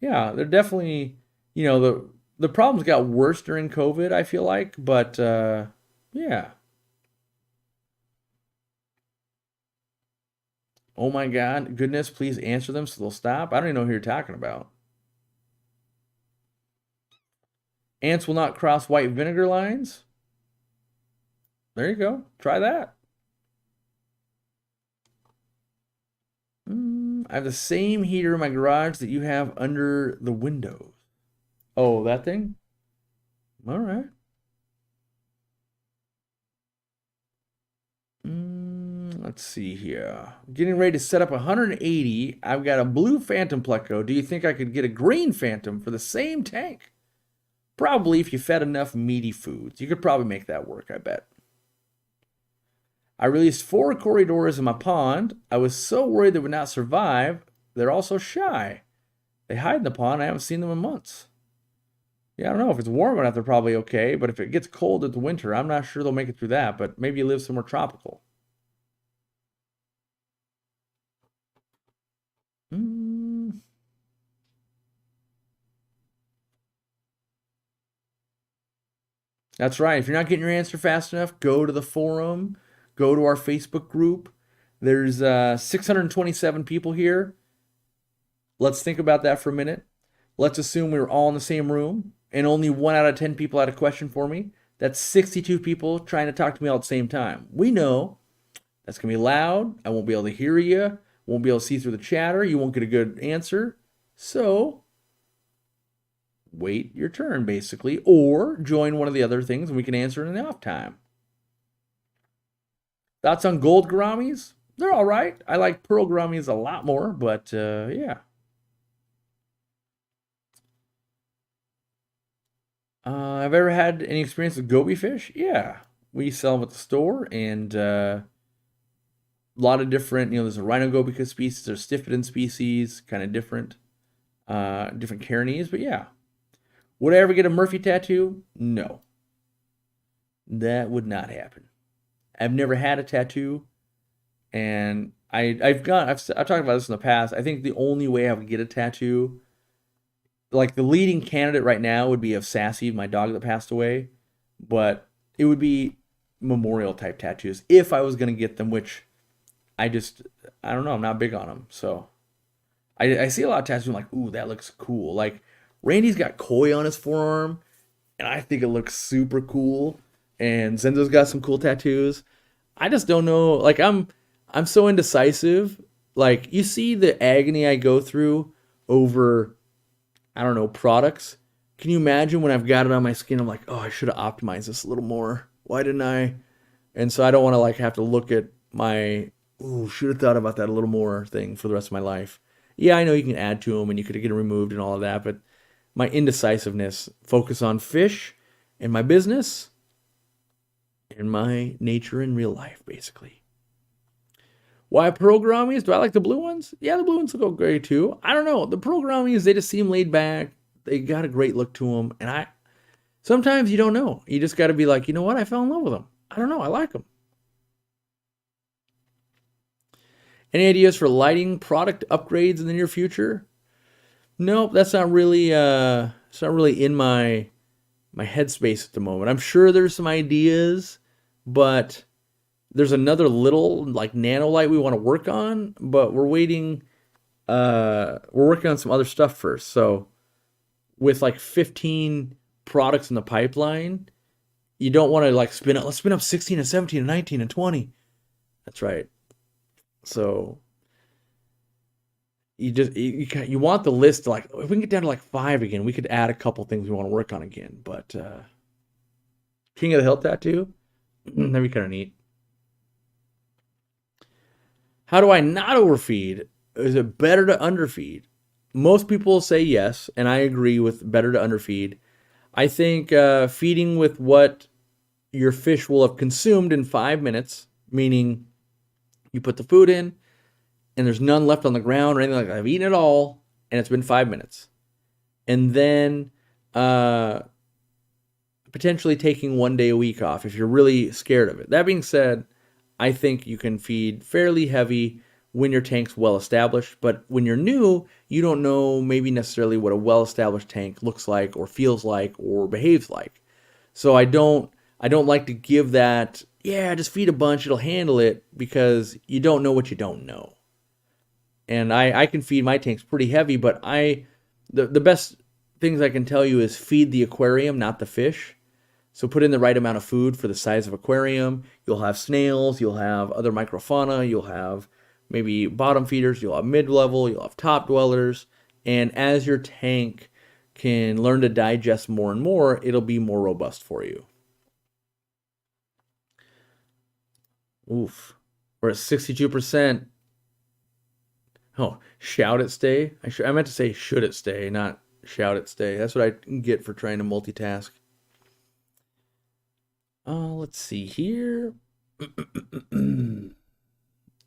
Yeah, they're definitely, the problems got worse during COVID, I feel like, but yeah. Oh my God, goodness, please answer them so they'll stop. I don't even know who you're talking about. Ants will not cross white vinegar lines. There you go. Try that. I have the same heater in my garage that you have under the windows. Oh, that thing? All right. Let's see here. Getting ready to set up 180. I've got a blue Phantom Pleco. Do you think I could get a green Phantom for the same tank? Probably if you fed enough meaty foods. You could probably make that work, I bet. I released 4 corridors in my pond. I was so worried they would not survive. They're also shy. They hide in the pond. I haven't seen them in months. Yeah, I don't know. If it's warm enough, they're probably okay. But if it gets cold in the winter, I'm not sure they'll make it through that. But maybe you live somewhere tropical. That's right. If you're not getting your answer fast enough, go to the forum. Go to our Facebook group. There's 627 people here. Let's think about that for a minute. Let's assume we were all in the same room and only 1 out of 10 people had a question for me, that's 62 people trying to talk to me all at the same time. We know that's going to be loud. I won't be able to hear you. Won't be able to see through the chatter. You won't get a good answer. So wait your turn, basically, or join one of the other things and we can answer in the off time. Thoughts on gold gouramis? They're all right. I like pearl gouramis a lot more, but yeah. Have I ever had any experience with goby fish? Yeah. We sell them at the store, and a lot of different, there's a rhinogobicus species, there's Stiphodon species, kind of different carinies, but yeah. Would I ever get a Murphy tattoo? No. That would not happen. I've never had a tattoo, and I've talked about this in the past. I think the only way I would get a tattoo, like the leading candidate right now, would be of Sassy, my dog that passed away, but it would be memorial type tattoos if I was going to get them, which I don't know, I'm not big on them. So I see a lot of tattoos, I'm like, ooh, that looks cool. Like Randy's got koi on his forearm, and I think it looks super cool. And Zenzo's got some cool tattoos. I just don't know. Like I'm so indecisive. Like you see the agony I go through over, I don't know, products. Can you imagine when I've got it on my skin? I'm like, oh, I should have optimized this a little more. Why didn't I? And so I don't want to like have to look at my, ooh, should have thought about that a little more thing for the rest of my life. Yeah, I know you can add to them and you could get it removed and all of that, but my indecisiveness, focus on fish and my business and my nature in real life, basically. Why pearl gouramis? Do I like the blue ones? Yeah, the blue ones look great too. I don't know. The pearl gouramis, they just seem laid back. They got a great look to them. And sometimes you don't know. You just got to be like, you know what? I fell in love with them. I don't know. I like them. Any ideas for lighting product upgrades in the near future? Nope, that's not really in my headspace at the moment. I'm sure there's some ideas, but there's another little like nano light we want to work on, but we're waiting. We're working on some other stuff first. So with like 15 products in the pipeline, you don't want to like let's spin up 16 and 17 and 19 and 20. That's right. So you want the list to like, if we can get down to like 5 again, we could add a couple things we want to work on again. But King of the Hill tattoo, that'd be kind of neat. How do I not overfeed? Is it better to underfeed? Most people say yes, and I agree with better to underfeed. I think feeding with what your fish will have consumed in 5 minutes, meaning you put the food in, and there's none left on the ground or anything like that. I've eaten it all, and it's been 5 minutes. And then potentially taking 1 day a week off if you're really scared of it. That being said, I think you can feed fairly heavy when your tank's well established. But when you're new, you don't know maybe necessarily what a well-established tank looks like or feels like or behaves like. So I don't like to give that, yeah, just feed a bunch, it'll handle it, because you don't know what you don't know. And I can feed my tanks pretty heavy, but the best things I can tell you is feed the aquarium, not the fish. So put in the right amount of food for the size of aquarium. You'll have snails, you'll have other microfauna, you'll have maybe bottom feeders, you'll have mid-level, you'll have top dwellers. And as your tank can learn to digest more and more, it'll be more robust for you. Oof. We're at 62%. Oh, shout it stay? I meant to say should it stay, not shout it stay. That's what I get for trying to multitask. Let's see here.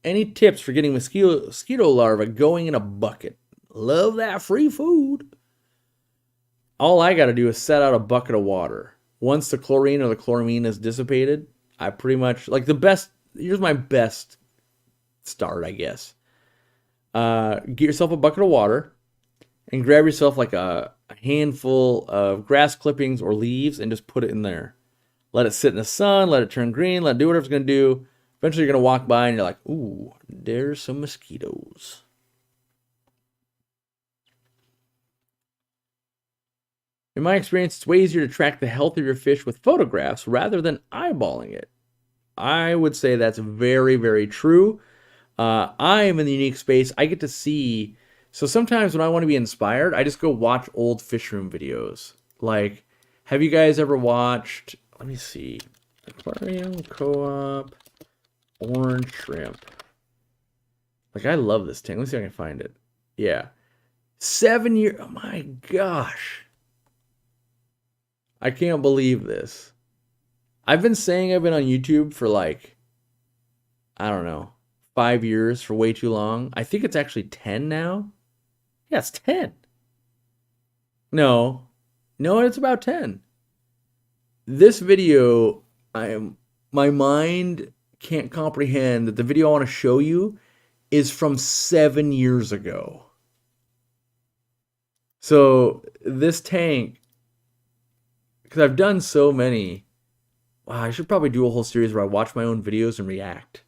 Any tips for getting mosquito larvae going in a bucket? Love that free food. All I got to do is set out a bucket of water. Once the chlorine or the chloramine is dissipated, I pretty much, like here's my best start, I guess. Get yourself a bucket of water and grab yourself like a handful of grass clippings or leaves and just put it in there. Let it sit in the sun, let it turn green, let it do whatever it's going to do. Eventually you're going to walk by and you're like, ooh, there's some mosquitoes. In my experience, it's way easier to track the health of your fish with photographs rather than eyeballing it. I would say that's very, very true. I am in the unique space. I get to see. So sometimes when I want to be inspired, I just go watch old fish room videos. Like, have you guys ever watched, let me see, Aquariumcoop orange shrimp. Like, I love this tank. Let me see if I can find it. Yeah. 7 years. Oh my gosh. I can't believe this. I've been saying I've been on YouTube for like, I don't know, 5 years, for way too long. I think it's actually 10 now. Yeah, it's 10. No, it's about 10. This video, my mind can't comprehend that the video I want to show you is from 7 years ago. So this tank, because I've done so many, wow, I should probably do a whole series where I watch my own videos and react.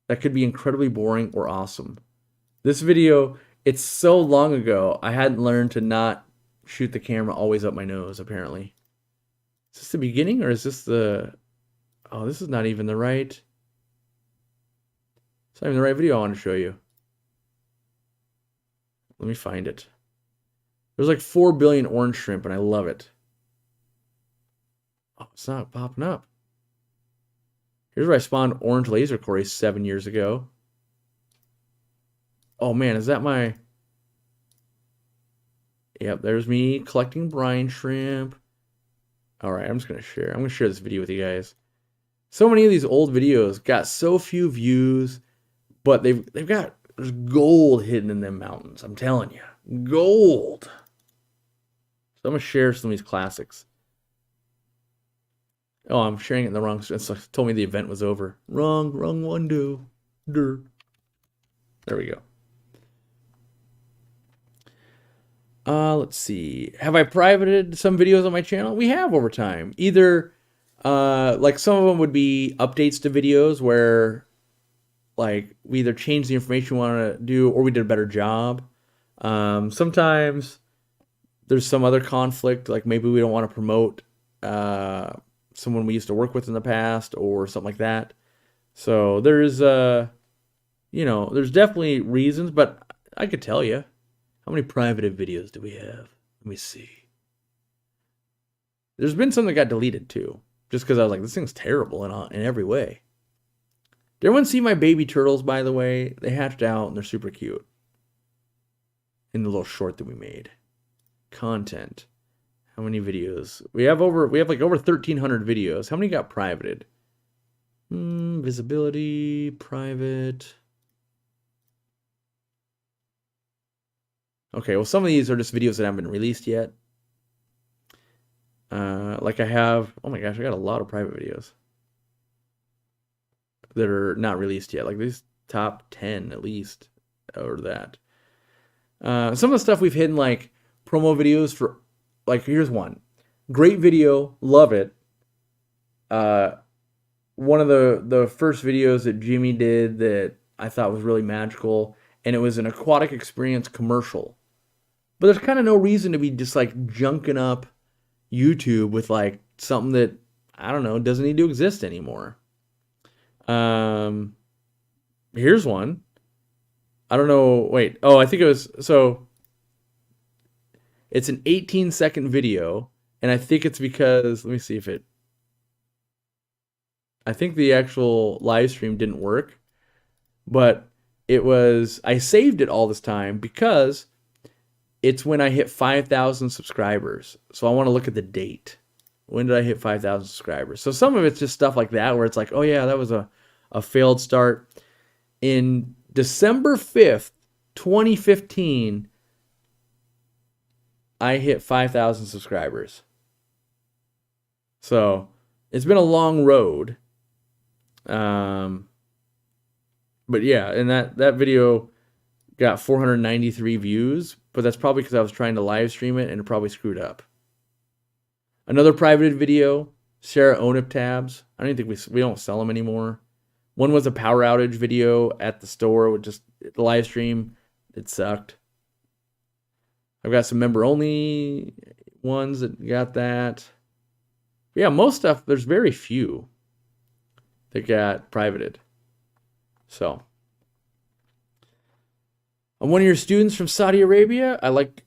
That could be incredibly boring or awesome. This video, it's so long ago, I hadn't learned to not shoot the camera always up my nose, apparently. Is this the beginning, or is this the... Oh, this is not even the right... It's not even the right video I want to show you. Let me find it. There's like 4 billion orange shrimp, and I love it. Oh, it's not popping up. Here's where I spawned orange laser cories 7 years ago. Oh man, is that my... Yep, there's me collecting brine shrimp. Alright, I'm just going to share. I'm going to share this video with you guys. So many of these old videos got so few views, but they've got... There's gold hidden in them mountains. I'm telling you. Gold. So I'm going to share some of these classics. Oh, I'm sharing it in the wrong... It told me the event was over. Wrong window. There we go. Let's see. Have I privated some videos on my channel? We have over time. Either, like some of them would be updates to videos where, like, we either changed the information we want to do or we did a better job. Sometimes there's some other conflict, like maybe we don't want to promote someone we used to work with in the past or something like that. So there's, you know, there's definitely reasons, but I could tell you. How many private videos do we have? Let me see. There's been some that got deleted too, just because I was like, this thing's terrible in every way. Did everyone see my baby turtles, by the way? They hatched out and they're super cute. In the little short that we made. Content. How many videos? We have like over 1,300 videos. How many got privated? Visibility, private. Okay, well, some of these are just videos that haven't been released yet. Like I have, oh my gosh, I got a lot of private videos that are not released yet. Like these top 10 at least, or that. Some of the stuff we've hidden, like promo videos for, like here's one. Great video, love it. One of the first videos that Jimmy did that I thought was really magical, and it was an aquatic experience commercial. But there's kind of no reason to be just like junking up YouTube with like something that, I don't know, doesn't need to exist anymore. Here's one. I don't know. Wait. Oh, I think it was, so it's an 18-second video. And I think it's because, let me see if it, I think the actual live stream didn't work. But it was, I saved it all this time because it's when I hit 5,000 subscribers. So I want to look at the date. When did I hit 5,000 subscribers? So some of it's just stuff like that where it's like, oh yeah, that was a failed start. In December 5th, 2015, I hit 5,000 subscribers. So it's been a long road. But yeah, and that video got 493 views, but that's probably because I was trying to live stream it and it probably screwed up. Another private video, Sarah Onip tabs. I don't even think we don't sell them anymore. One was a power outage video at the store with just the live stream. It sucked. I've got some member only ones that got that. Yeah, most stuff, there's very few that got privated. So, I'm one of your students from Saudi Arabia. I like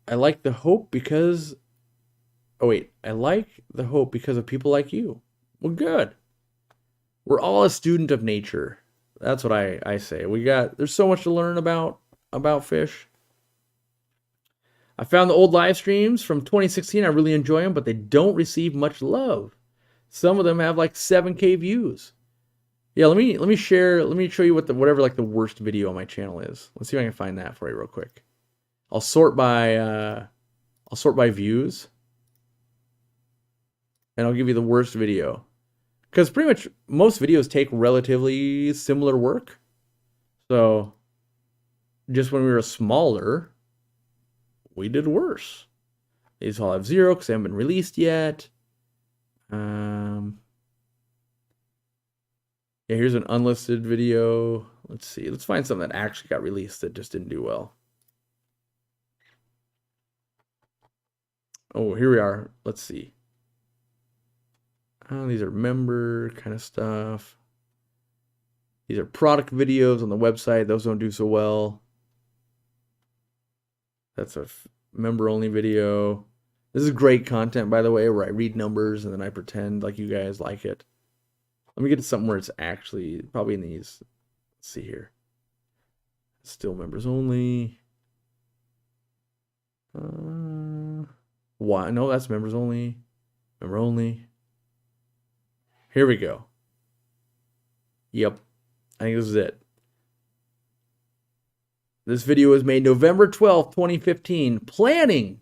the hope because, oh wait, I like the hope because of people like you. Well, good. We're all a student of nature. That's what I say. There's so much to learn about fish. I found the old live streams from 2016. I really enjoy them, but they don't receive much love. Some of them have like 7K views. Yeah, let me show you whatever like the worst video on my channel is. Let's see if I can find that for you real quick. I'll sort by views, and I'll give you the worst video. Because pretty much most videos take relatively similar work. So just when we were smaller, we did worse. These all have 0 because they haven't been released yet. Yeah, here's an unlisted video. Let's see. Let's find something that actually got released that just didn't do well. Oh, here we are. Let's see. Oh, these are member kind of stuff. These are product videos on the website. Those don't do so well. That's a member-only video. This is great content, by the way, where I read numbers and then I pretend like you guys like it. Let me get to something where it's actually probably in these. Let's see here. Still members only. Why? No, that's members only. Member only. Here we go. Yep. I think this is it. This video was made November 12th, 2015. Planning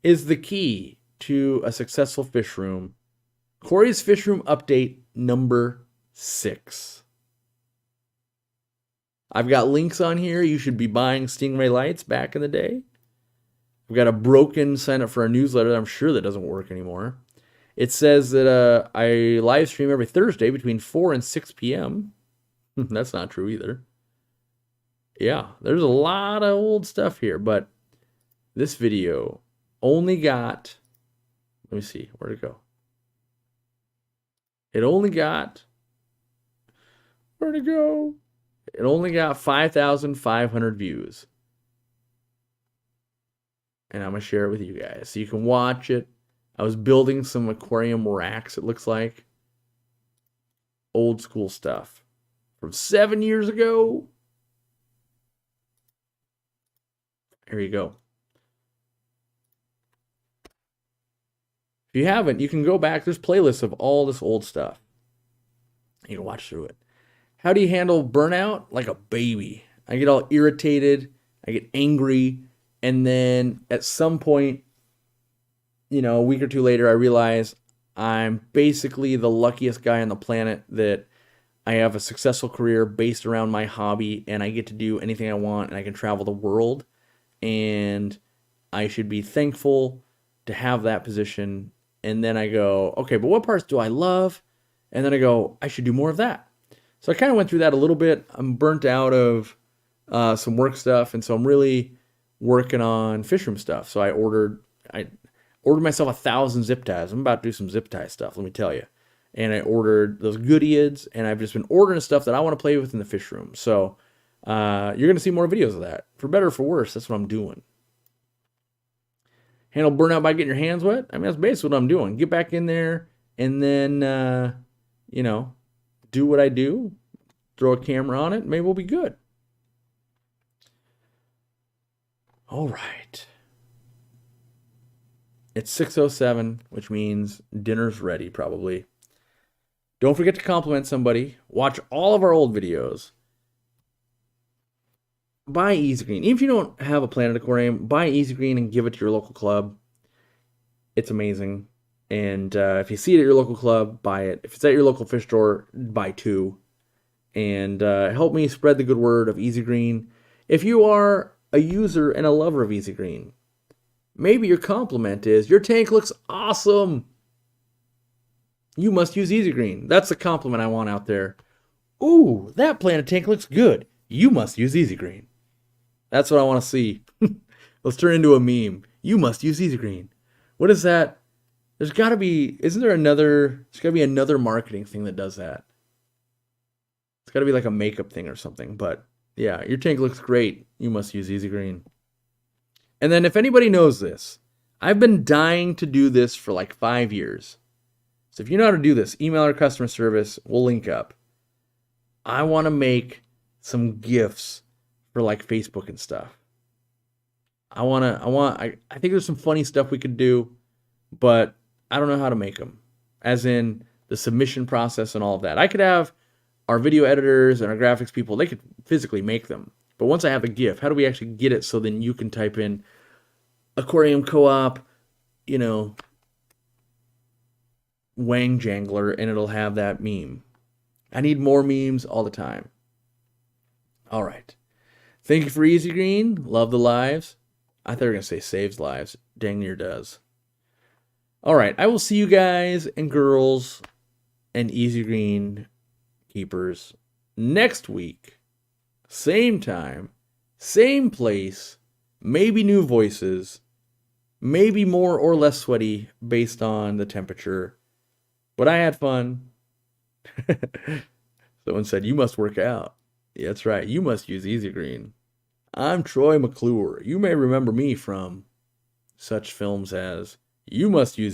is the key to a successful fish room. Corey's Fish Room Update number 6. I've got links on here. You should be buying Stingray lights back in the day. I've got a broken sign up for a newsletter. I'm sure that doesn't work anymore. It says that I live stream every Thursday between 4 and 6 p.m. That's not true either. Yeah, there's a lot of old stuff here, but this video only got, let me see, where'd it go? It only got, where'd it go? It only got 5,500 views. And I'm going to share it with you guys so you can watch it. I was building some aquarium racks, it looks like. Old school stuff from 7 years ago. Here you go. If you haven't, you can go back. There's playlists of all this old stuff. You can watch through it. How do you handle burnout? Like a baby. I get all irritated. I get angry. And then at some point, you know, a week or two later, I realize I'm basically the luckiest guy on the planet that I have a successful career based around my hobby and I get to do anything I want and I can travel the world. And I should be thankful to have that position. And then I go, okay, but what parts do I love? And then I go, I should do more of that. So I kind of went through that a little bit. I'm burnt out of some work stuff. And so I'm really working on fish room stuff. So I ordered myself 1,000 zip ties. I'm about to do some zip tie stuff, let me tell you. And I ordered those Goodyids, and I've just been ordering stuff that I want to play with in the fish room. So you're going to see more videos of that. For better or for worse, that's what I'm doing. Handle burnout by getting your hands wet? I mean, that's basically what I'm doing. Get back in there, and then, you know, do what I do. Throw a camera on it, maybe we'll be good. All right. It's 6:07, which means dinner's ready, probably. Don't forget to compliment somebody. Watch all of our old videos. Buy Easy Green. Even if you don't have a Planet Aquarium, buy Easy Green and give it to your local club. It's amazing. And if you see it at your local club, buy it. If it's at your local fish store, buy 2. And help me spread the good word of Easy Green. If you are a user and a lover of Easy Green, maybe your compliment is, your tank looks awesome. You must use Easy Green. That's the compliment I want out there. Ooh, that Planet tank looks good. You must use Easy Green. That's what I want to see. Let's turn into a meme. You must use Easy Green. What is that? There's got to be, isn't there another, there's got to be another marketing thing that does that. It's got to be like a makeup thing or something. But yeah, your tank looks great. You must use Easy Green. And then if anybody knows this, I've been dying to do this for like 5 years. So if you know how to do this, email our customer service. We'll link up. I want to make some GIFs for like Facebook and stuff. I think there's some funny stuff we could do, but I don't know how to make them. As in the submission process and all of that. I could have our video editors and our graphics people, they could physically make them. But once I have a GIF, how do we actually get it so then you can type in Aquarium Co-op, you know, Wang Jangler, and it'll have that meme. I need more memes all the time. All right. Thank you for Easy Green. Love the lives. I thought you were going to say saves lives. Dang near does. All right. I will see you guys and girls and Easy Green keepers next week. Same time, same place, maybe new voices, maybe more or less sweaty based on the temperature. But I had fun. Someone said, you must work out. Yeah, that's right. You must use Easy Green. I'm Troy McClure. You may remember me from such films as You Must Use